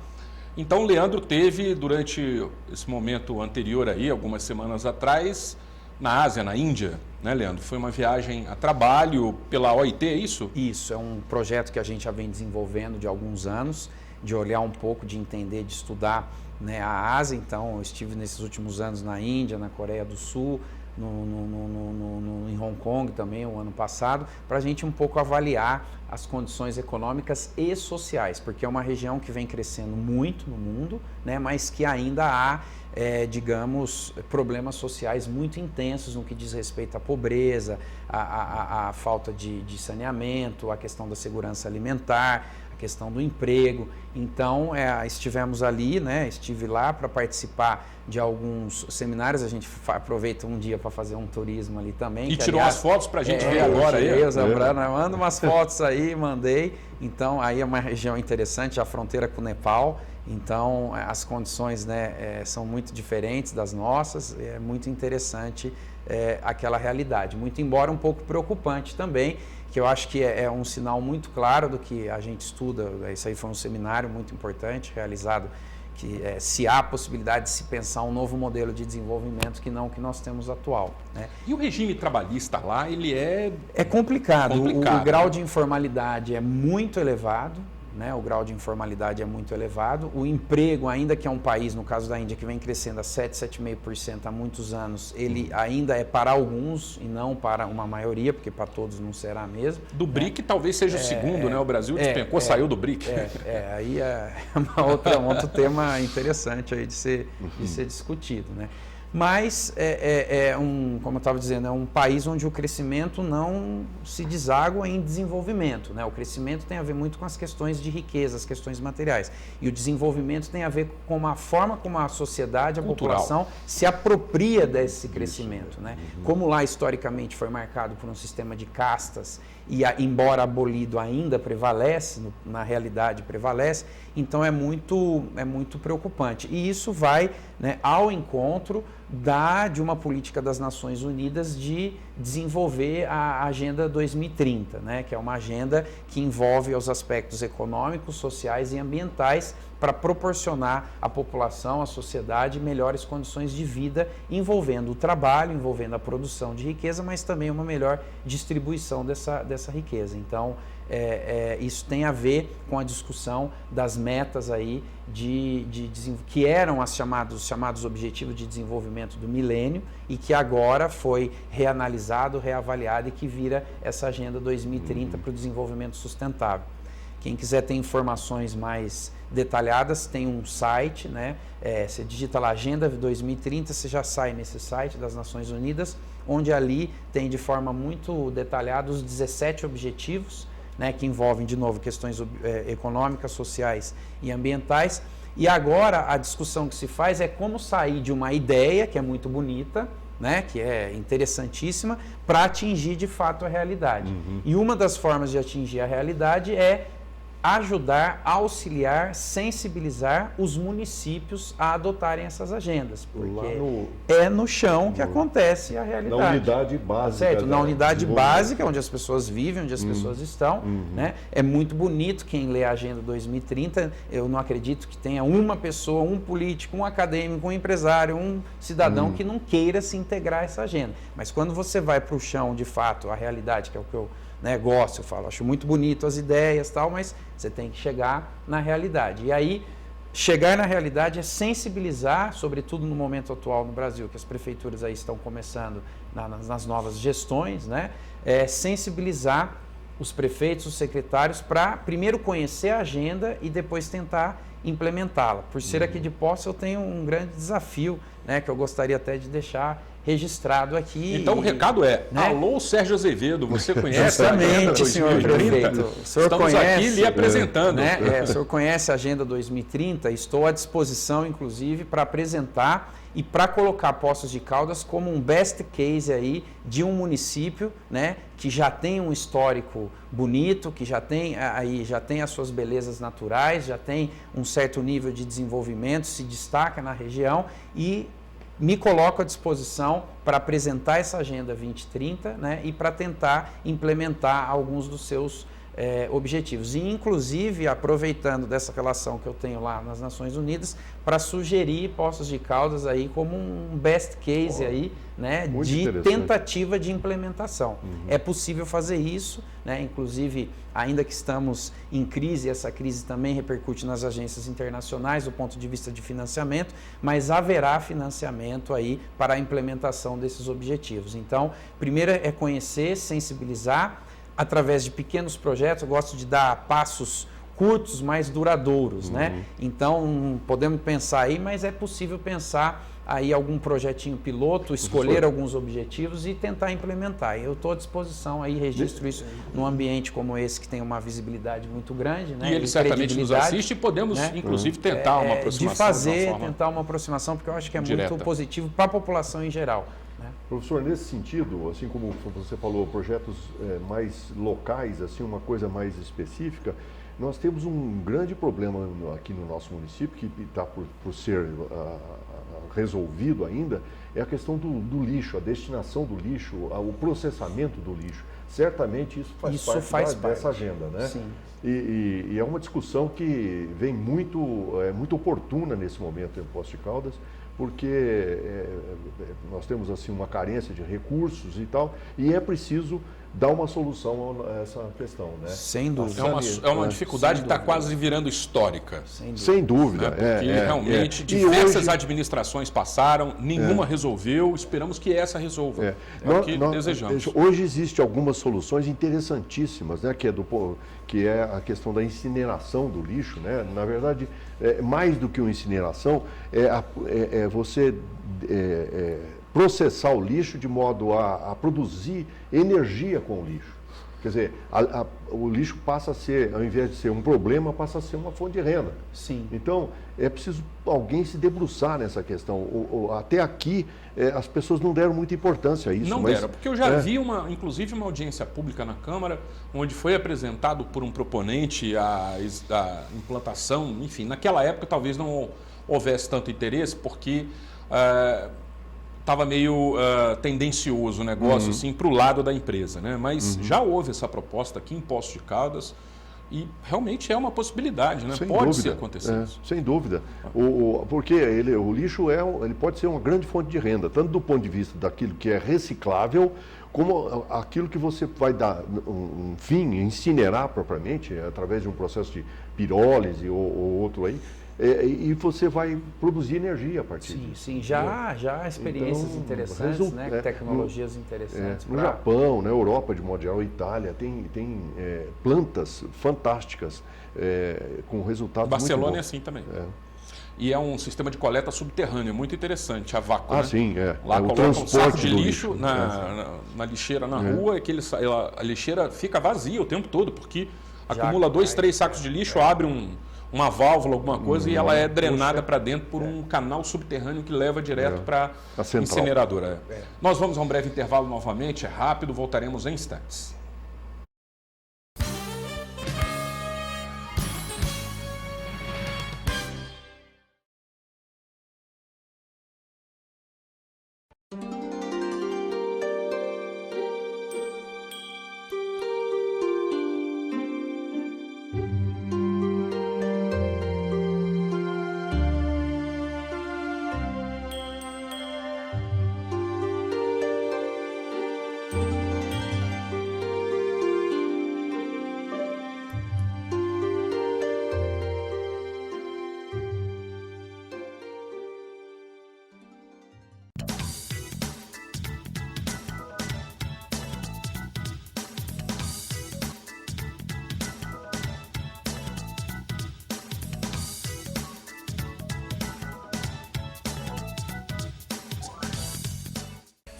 Então, Leandro teve, durante esse momento anterior aí, algumas semanas atrás, na Ásia, na Índia, né, Leandro? Foi uma viagem a trabalho pela OIT, é isso? Isso, é um projeto que a gente já vem desenvolvendo de alguns anos, de olhar um pouco, de entender, de estudar, né, a Ásia. Então, eu estive nesses últimos anos na Índia, na Coreia do Sul, em Hong Kong também, o ano passado, para a gente um pouco avaliar as condições econômicas e sociais, porque é uma região que vem crescendo muito no mundo, né, mas que ainda há, digamos, problemas sociais muito intensos no que diz respeito à pobreza, à falta de saneamento, à questão da segurança alimentar, a questão do emprego. Então, estivemos ali, né, estive lá para participar de alguns seminários, a gente aproveita um dia para fazer um turismo ali também. E tirou umas fotos para a gente ver agora aí. Manda umas fotos aí, mandei. Então, aí é uma região interessante, a fronteira com o Nepal. Então, as condições, né, são muito diferentes das nossas, é muito interessante aquela realidade. Muito embora um pouco preocupante também, que eu acho que é um sinal muito claro do que a gente estuda. Isso aí foi um seminário muito importante, realizado, que se há a possibilidade de se pensar um novo modelo de desenvolvimento que não o que nós temos atual, né? E o regime trabalhista lá, ele é complicado. O grau de informalidade é muito elevado, né? O grau de informalidade é muito elevado. O emprego, ainda que é um país, no caso da Índia, que vem crescendo a 7,5% há muitos anos, ele ainda é para alguns e não para uma maioria, porque para todos não será mesmo. Do BRIC talvez seja o segundo, né? O Brasil despencou, saiu do BRIC. Aí é um outro tema interessante aí de ser discutido, né? Mas como eu estava dizendo, é um país onde o crescimento não se deságua em desenvolvimento, né? O crescimento tem a ver muito com as questões de riqueza, as questões materiais. E o desenvolvimento tem a ver com a forma como a sociedade, a população se apropria desse crescimento, né? Como lá historicamente foi marcado por um sistema de castas e, embora abolido, ainda prevalece, na realidade prevalece, então é muito preocupante. E isso vai, né, ao encontro de uma política das Nações Unidas de desenvolver a Agenda 2030, né, que é uma agenda que envolve os aspectos econômicos, sociais e ambientais para proporcionar à população, à sociedade, melhores condições de vida, envolvendo o trabalho, envolvendo a produção de riqueza, mas também uma melhor distribuição dessa riqueza. Então, isso tem a ver com a discussão das metas aí que eram os chamados Objetivos de Desenvolvimento do Milênio e que agora foi reanalisado, reavaliado e que vira essa Agenda 2030 para o desenvolvimento sustentável. Quem quiser ter informações mais detalhadas, tem um site, né? Você digita lá Agenda 2030, você já sai nesse site das Nações Unidas, onde ali tem de forma muito detalhada os 17 objetivos, né, que envolvem, de novo, questões econômicas, sociais e ambientais. E agora a discussão que se faz é como sair de uma ideia, que é muito bonita, né, que é interessantíssima, para atingir de fato a realidade. E uma das formas de atingir a realidade é ajudar, auxiliar, sensibilizar os municípios a adotarem essas agendas, porque é no chão que acontece a realidade. Na unidade básica. Certo? Na unidade básica, onde as pessoas vivem, onde as pessoas estão, né? É muito bonito quem lê a Agenda 2030, eu não acredito que tenha uma pessoa, um político, um acadêmico, um empresário, um cidadão que não queira se integrar a essa agenda. Mas quando você vai para o chão, de fato, a realidade, que é o que eu gosto, eu falo, acho muito bonito as ideias e tal, mas você tem que chegar na realidade. E aí, chegar na realidade é sensibilizar, sobretudo no momento atual no Brasil, que as prefeituras aí estão começando nas novas gestões, né? Sensibilizar os prefeitos, os secretários, para primeiro conhecer a agenda e depois tentar implementá-la. Por ser aqui de Poços, eu tenho um grande desafio, né, que eu gostaria até de deixar registrado aqui. Então o recado é, né? Alô, Sérgio Azevedo, você conhece a Agenda 2030? Senhor prefeito. O senhor Estamos aqui lhe apresentando. Né? O senhor conhece a Agenda 2030? Estou à disposição, inclusive, para apresentar e para colocar Poços de Caldas como um best case aí de um município, né, que já tem um histórico bonito, que já tem as suas belezas naturais, já tem um certo nível de desenvolvimento, se destaca na região e me coloco à disposição para apresentar essa Agenda 2030, né, e para tentar implementar alguns dos seus objetivos. E, inclusive, aproveitando dessa relação que eu tenho lá nas Nações Unidas, para sugerir Poços de Caldas aí como um best case aí, né, de tentativa de implementação. É possível fazer isso, né, inclusive, ainda que estamos em crise, essa crise também repercute nas agências internacionais do ponto de vista de financiamento, mas haverá financiamento aí para a implementação desses objetivos. Então, primeiro é conhecer, sensibilizar, através de pequenos projetos. Eu gosto de dar passos curtos, mais duradouros, né? Então, podemos pensar aí, mas é possível pensar aí algum projetinho piloto, escolher alguns objetivos e tentar implementar. Eu estou à disposição aí, registro isso num ambiente como esse, que tem uma visibilidade muito grande, né? E ele certamente nos assiste e podemos, né, inclusive, tentar uma aproximação. Tentar uma aproximação, porque eu acho que é muito positivo para a população em geral. Professor, nesse sentido, assim como você falou, projetos mais locais, assim, uma coisa mais específica, nós temos um grande problema aqui no nosso município, que está por ser resolvido ainda, é a questão do lixo, a destinação do lixo, o processamento do lixo. Certamente isso faz parte dessa agenda, né? Sim. E é uma discussão que vem muito oportuna nesse momento em Poços de Caldas, porque nós temos assim uma carência de recursos e tal, e é preciso dar uma solução a essa questão, né? Sem dúvida. É uma dificuldade que está quase virando histórica. Sem dúvida. Né? Porque realmente diversas administrações passaram, nenhuma resolveu, esperamos que essa resolva. É o que desejamos. Hoje existem algumas soluções interessantíssimas, né? Que é a questão da incineração do lixo, né? Na verdade, mais do que uma incineração, é você processar o lixo de modo a produzir energia com o lixo. Quer dizer, o lixo passa a ser, ao invés de ser um problema, passa a ser uma fonte de renda. Sim. Então, é preciso alguém se debruçar nessa questão. Até aqui, as pessoas não deram muita importância a isso. Não deram, porque eu já vi, inclusive, uma audiência pública na Câmara, onde foi apresentado por um proponente a implantação, enfim, naquela época talvez não houvesse tanto interesse, porque estava meio tendencioso o negócio assim, para o lado da empresa, né? Mas já houve essa proposta aqui em Poços de Caldas e realmente é uma possibilidade, né? Pode acontecer isso. Sem dúvida, porque o lixo ele pode ser uma grande fonte de renda, tanto do ponto de vista daquilo que é reciclável, como aquilo que você vai dar um fim, incinerar propriamente, através de um processo de pirólise ou outro aí, e você vai produzir energia a partir disso. Sim, já há experiências interessantes, né? Tecnologias interessantes. No Japão, na Europa, de modo geral, Itália, tem plantas fantásticas com resultados Barcelona muito bons. É assim também. E é um sistema de coleta subterrâneo muito interessante, a vácuo. Né? Sim, Lá coloca um saco de lixo na lixeira na rua e a lixeira fica vazia o tempo todo, porque acumula 2, 3 sacos de lixo, abre uma válvula, alguma coisa, e ela é drenada para dentro por um canal subterrâneo que leva direto para a incineradora. Nós vamos a um breve intervalo novamente, é rápido, voltaremos em instantes.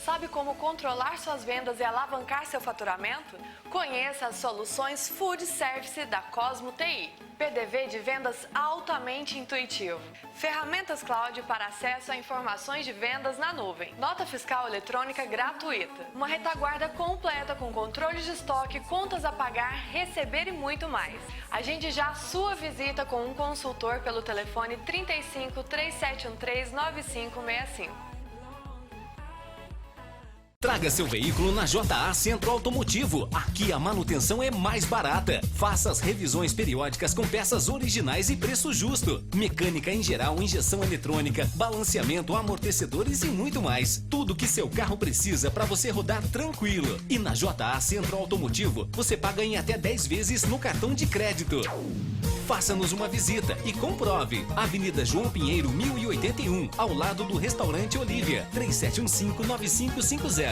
Sabe como controlar suas vendas e alavancar seu faturamento? Conheça as soluções Food Service da Cosmo TI. PDV de vendas altamente intuitivo. Ferramentas cloud para acesso a informações de vendas na nuvem. Nota fiscal eletrônica gratuita. Uma retaguarda completa com controle de estoque, contas a pagar, receber e muito mais. Agende já sua visita com um consultor pelo telefone 35 3713 9565. Traga seu veículo na JA Centro Automotivo. Aqui a manutenção é mais barata. Faça as revisões periódicas com peças originais e preço justo. Mecânica em geral, injeção eletrônica, balanceamento, amortecedores e muito mais. Tudo que seu carro precisa para você rodar tranquilo. E na JA Centro Automotivo, você paga em até 10 vezes no cartão de crédito. Faça-nos uma visita e comprove. Avenida João Pinheiro, 1081, ao lado do Restaurante Olívia. 3715-9550.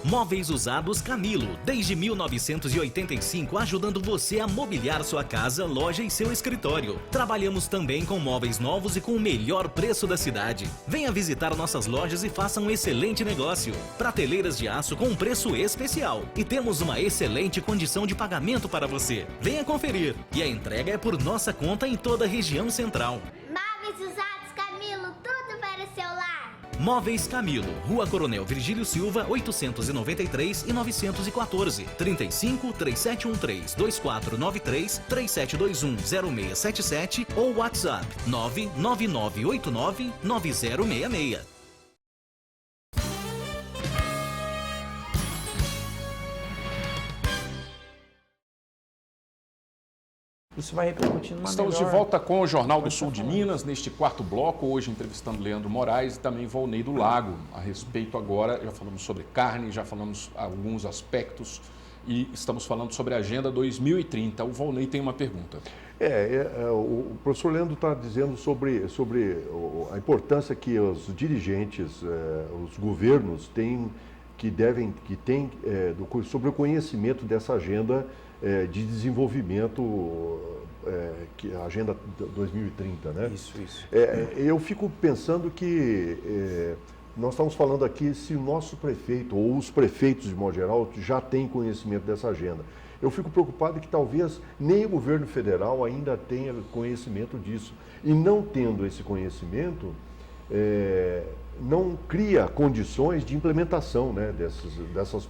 Móveis Usados Camilo, desde 1985, ajudando você a mobiliar sua casa, loja e seu escritório. Trabalhamos também com móveis novos e com o melhor preço da cidade. Venha visitar nossas lojas e faça um excelente negócio. Prateleiras de aço com um preço especial. E temos uma excelente condição de pagamento para você. Venha conferir. E a entrega é por nossa conta em toda a região central. Móveis Usados Camilo, tudo para o seu lar. Móveis Camilo, Rua Coronel Virgílio Silva, 893 e 914, 35 3713 2493 3721 0677 ou WhatsApp 99989 9066. Isso vai repercutir numa Estamos de volta com o Jornal do Sul de Minas, neste quarto bloco, hoje entrevistando Leandro Moraes e também Volney do Lago. A respeito agora, já falamos sobre carne, já falamos alguns aspectos e estamos falando sobre a Agenda 2030. O Volney tem uma pergunta. O professor Leandro está dizendo sobre a importância que os dirigentes, os governos têm, sobre o conhecimento dessa agenda de desenvolvimento, que a Agenda 2030, né? Isso. Eu fico pensando que nós estamos falando aqui se o nosso prefeito, ou os prefeitos de modo geral, já têm conhecimento dessa agenda. Eu fico preocupado que talvez nem o governo federal ainda tenha conhecimento disso. E não tendo esse conhecimento, não cria condições de implementação, né,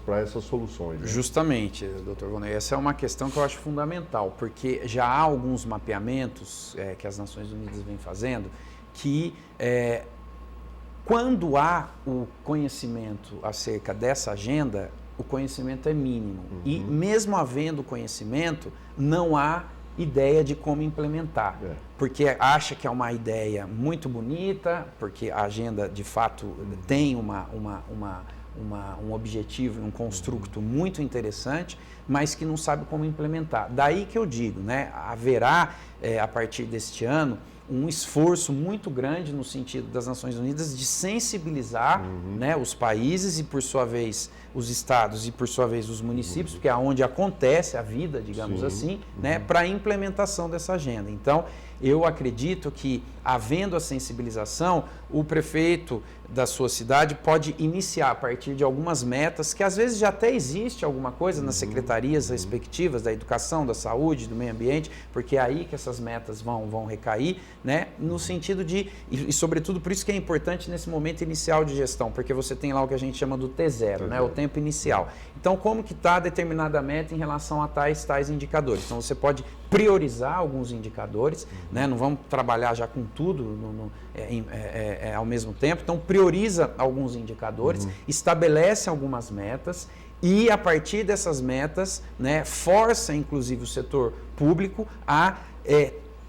para essas soluções. Né? Justamente, doutor Volney, essa é uma questão que eu acho fundamental, porque já há alguns mapeamentos que as Nações Unidas vêm fazendo que quando há o conhecimento acerca dessa agenda, o conhecimento é mínimo. E mesmo havendo conhecimento, não há ideia de como implementar, porque acha que é uma ideia muito bonita, porque a agenda de fato tem um objetivo, um construto muito interessante, mas que não sabe como implementar. Daí que eu digo, né, haverá a partir deste ano um esforço muito grande no sentido das Nações Unidas de sensibilizar né, os países e, por sua vez, os estados e, por sua vez, os municípios, porque é onde acontece a vida, digamos assim, né, para a implementação dessa agenda. Então, eu acredito que, havendo a sensibilização, o prefeito da sua cidade pode iniciar a partir de algumas metas, que às vezes já até existe alguma coisa nas secretarias respectivas da educação, da saúde, do meio ambiente, porque é aí que essas metas vão recair, né, no sentido de, e sobretudo por isso que é importante nesse momento inicial de gestão, porque você tem lá o que a gente chama do T0, né, o tempo inicial. Então, como que está determinada a meta em relação a tais indicadores? Então, você pode priorizar alguns indicadores, né, não vamos trabalhar já com tudo ao mesmo tempo, então prioriza alguns indicadores, estabelece algumas metas e, a partir dessas metas, né, força inclusive o setor público a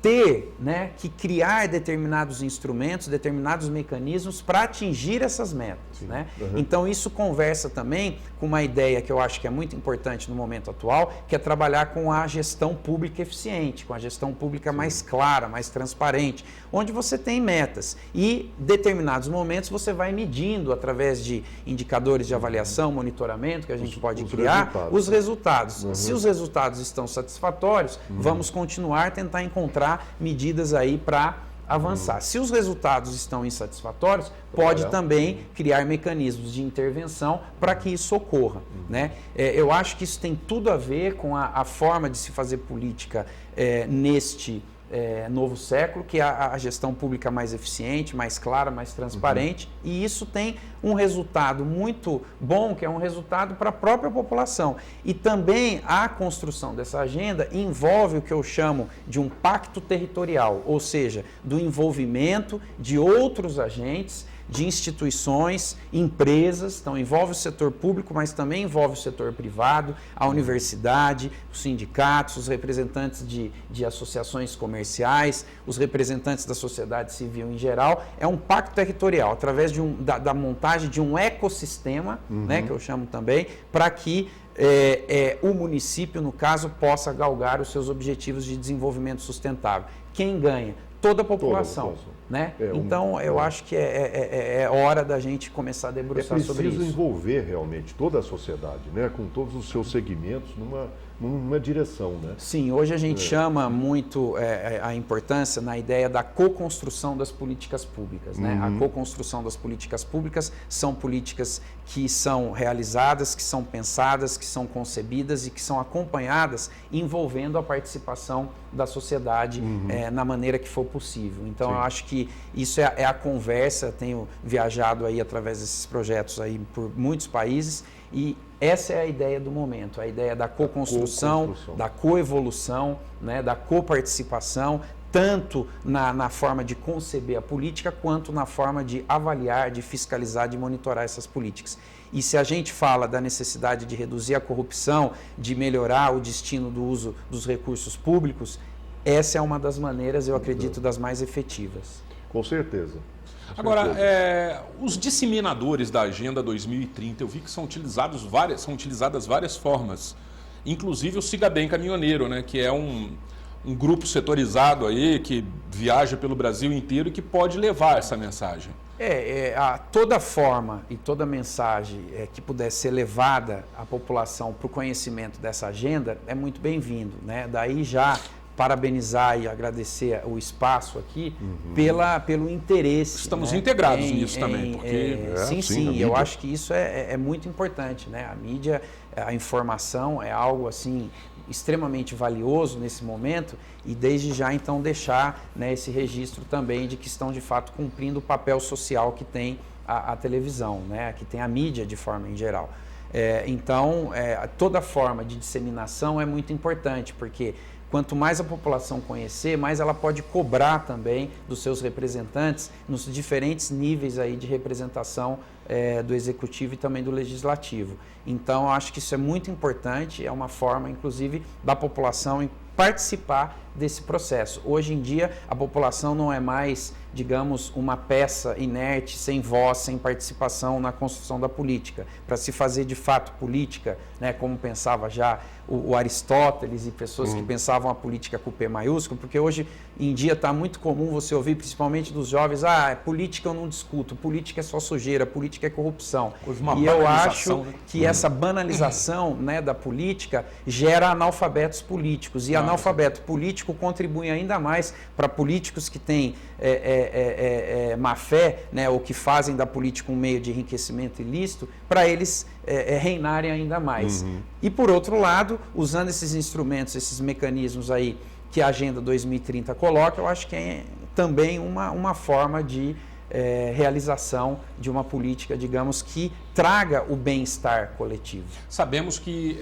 ter, né, que criar determinados instrumentos, determinados mecanismos para atingir essas metas. Né? Então, isso conversa também com uma ideia que eu acho que é muito importante no momento atual, que é trabalhar com a gestão pública eficiente, com a gestão pública mais clara, mais transparente, onde você tem metas e, em determinados momentos, você vai medindo através de indicadores de avaliação, monitoramento, que a gente pode criar, os resultados. Se os resultados estão satisfatórios, vamos continuar, tentar encontrar medidas aí para avançar. Se os resultados estão insatisfatórios, pode também criar mecanismos de intervenção para que isso ocorra. Né? Eu acho que isso tem tudo a ver com a forma de se fazer política neste novo século, que é a gestão pública mais eficiente, mais clara, mais transparente, e isso tem um resultado muito bom, que é um resultado para a própria população. E também a construção dessa agenda envolve o que eu chamo de um pacto territorial, ou seja, do envolvimento de outros agentes, de instituições, empresas, então envolve o setor público, mas também envolve o setor privado, a universidade, os sindicatos, os representantes de associações comerciais, os representantes da sociedade civil em geral. É um pacto territorial, através da montagem de um ecossistema, né, que eu chamo também, para que o município, no caso, possa galgar os seus objetivos de desenvolvimento sustentável. Quem ganha? Toda a população. Né? Então, eu acho que é hora da gente começar a debruçar sobre isso. É preciso envolver realmente toda a sociedade, né? Com todos os seus segmentos numa direção. Né? Sim, hoje a gente chama muito a importância na ideia da co-construção das políticas públicas. Né? A co-construção das políticas públicas são políticas que são realizadas, que são pensadas, que são concebidas e que são acompanhadas envolvendo a participação da sociedade na maneira que for possível. Então, eu acho que isso é a conversa. Tenho viajado aí através desses projetos aí por muitos países e essa é a ideia do momento, a ideia da co-construção, da co-evolução, né, da co-participação, tanto na forma de conceber a política, quanto na forma de avaliar, de fiscalizar, de monitorar essas políticas. E se a gente fala da necessidade de reduzir a corrupção, de melhorar o destino do uso dos recursos públicos, essa é uma das maneiras, eu acredito, das mais efetivas. Com certeza. Agora, os disseminadores da Agenda 2030, eu vi que são utilizadas várias formas, inclusive o Siga Bem Caminhoneiro, né, que é um grupo setorizado aí que viaja pelo Brasil inteiro e que pode levar essa mensagem. Toda forma e toda mensagem que puder ser levada à população para o conhecimento dessa agenda é muito bem-vindo, né? Daí já parabenizar e agradecer o espaço aqui pelo interesse. Estamos integrados nisso também. Porque sim, eu acho que isso é muito importante, né? A mídia, a informação é algo assim extremamente valioso nesse momento e desde já então deixar, né, esse registro também de que estão de fato cumprindo o papel social que tem a televisão, né? Que tem a mídia de forma em geral. Então, toda forma de disseminação é muito importante, porque quanto mais a população conhecer, mais ela pode cobrar também dos seus representantes nos diferentes níveis aí de representação do Executivo e também do Legislativo. Então, eu acho que isso é muito importante, é uma forma, inclusive, da população participar desse processo. Hoje em dia, a população não é mais, digamos, uma peça inerte, sem voz, sem participação na construção da política. Para se fazer de fato política, né, como pensava já o Aristóteles e pessoas que pensavam a política com P maiúsculo, porque hoje em dia está muito comum você ouvir, principalmente dos jovens, política eu não discuto, política é só sujeira, política é corrupção. E eu acho que essa banalização, né, da política gera analfabetos políticos, e analfabeto político contribui ainda mais para políticos que têm má fé, né, ou que fazem da política um meio de enriquecimento ilícito, para eles reinarem ainda mais. E por outro lado, usando esses instrumentos, esses mecanismos aí que a Agenda 2030 coloca, eu acho que é também uma forma de realização de uma política, digamos, que traga o bem-estar coletivo. Sabemos que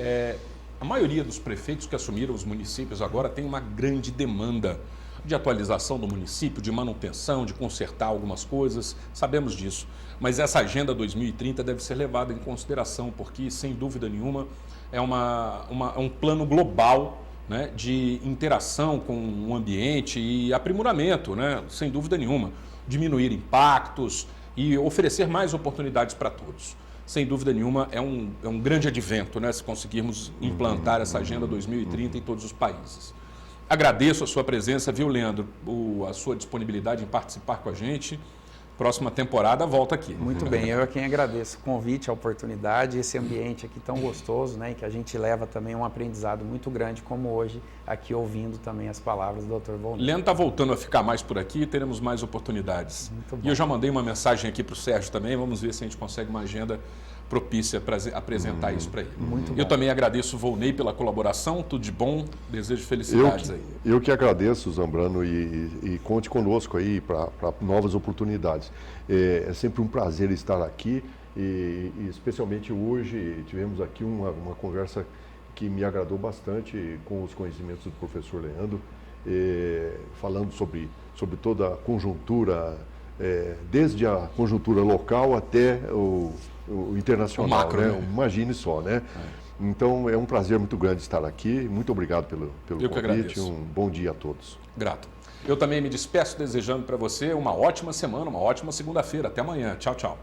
a maioria dos prefeitos que assumiram os municípios agora tem uma grande demanda de atualização do município, de manutenção, de consertar algumas coisas, sabemos disso. Mas essa Agenda 2030 deve ser levada em consideração, porque, sem dúvida nenhuma, é um plano global, né, de interação com o ambiente e aprimoramento, né, sem dúvida nenhuma. Diminuir impactos e oferecer mais oportunidades para todos. Sem dúvida nenhuma, é um grande advento, né, se conseguirmos implantar essa Agenda 2030 em todos os países. Agradeço a sua presença, viu, Leandro, a sua disponibilidade em participar com a gente. Próxima temporada, volta aqui. Muito bem, eu é quem agradeço o convite, a oportunidade, esse ambiente aqui tão gostoso, né, que a gente leva também um aprendizado muito grande, como hoje, aqui ouvindo também as palavras do Dr. Volney. Leandro está voltando a ficar mais por aqui, teremos mais oportunidades. Muito bom. E eu já mandei uma mensagem aqui para o Sérgio também, vamos ver se a gente consegue uma agenda propícia para apresentar isso para ele. Muito bom. Eu também agradeço o Volney pela colaboração, tudo de bom, desejo felicidades aí. Eu que agradeço, Zambrano, e conte conosco aí para novas oportunidades. É sempre um prazer estar aqui e especialmente hoje tivemos aqui uma conversa que me agradou bastante com os conhecimentos do professor Leandro, falando sobre toda a conjuntura desde a conjuntura local até o internacional. O macro, né? Imagine só, né? Então, é um prazer muito grande estar aqui. Muito obrigado pelo convite. Um bom dia a todos. Grato. Eu também me despeço desejando para você uma ótima semana, uma ótima segunda-feira. Até amanhã. Tchau, tchau.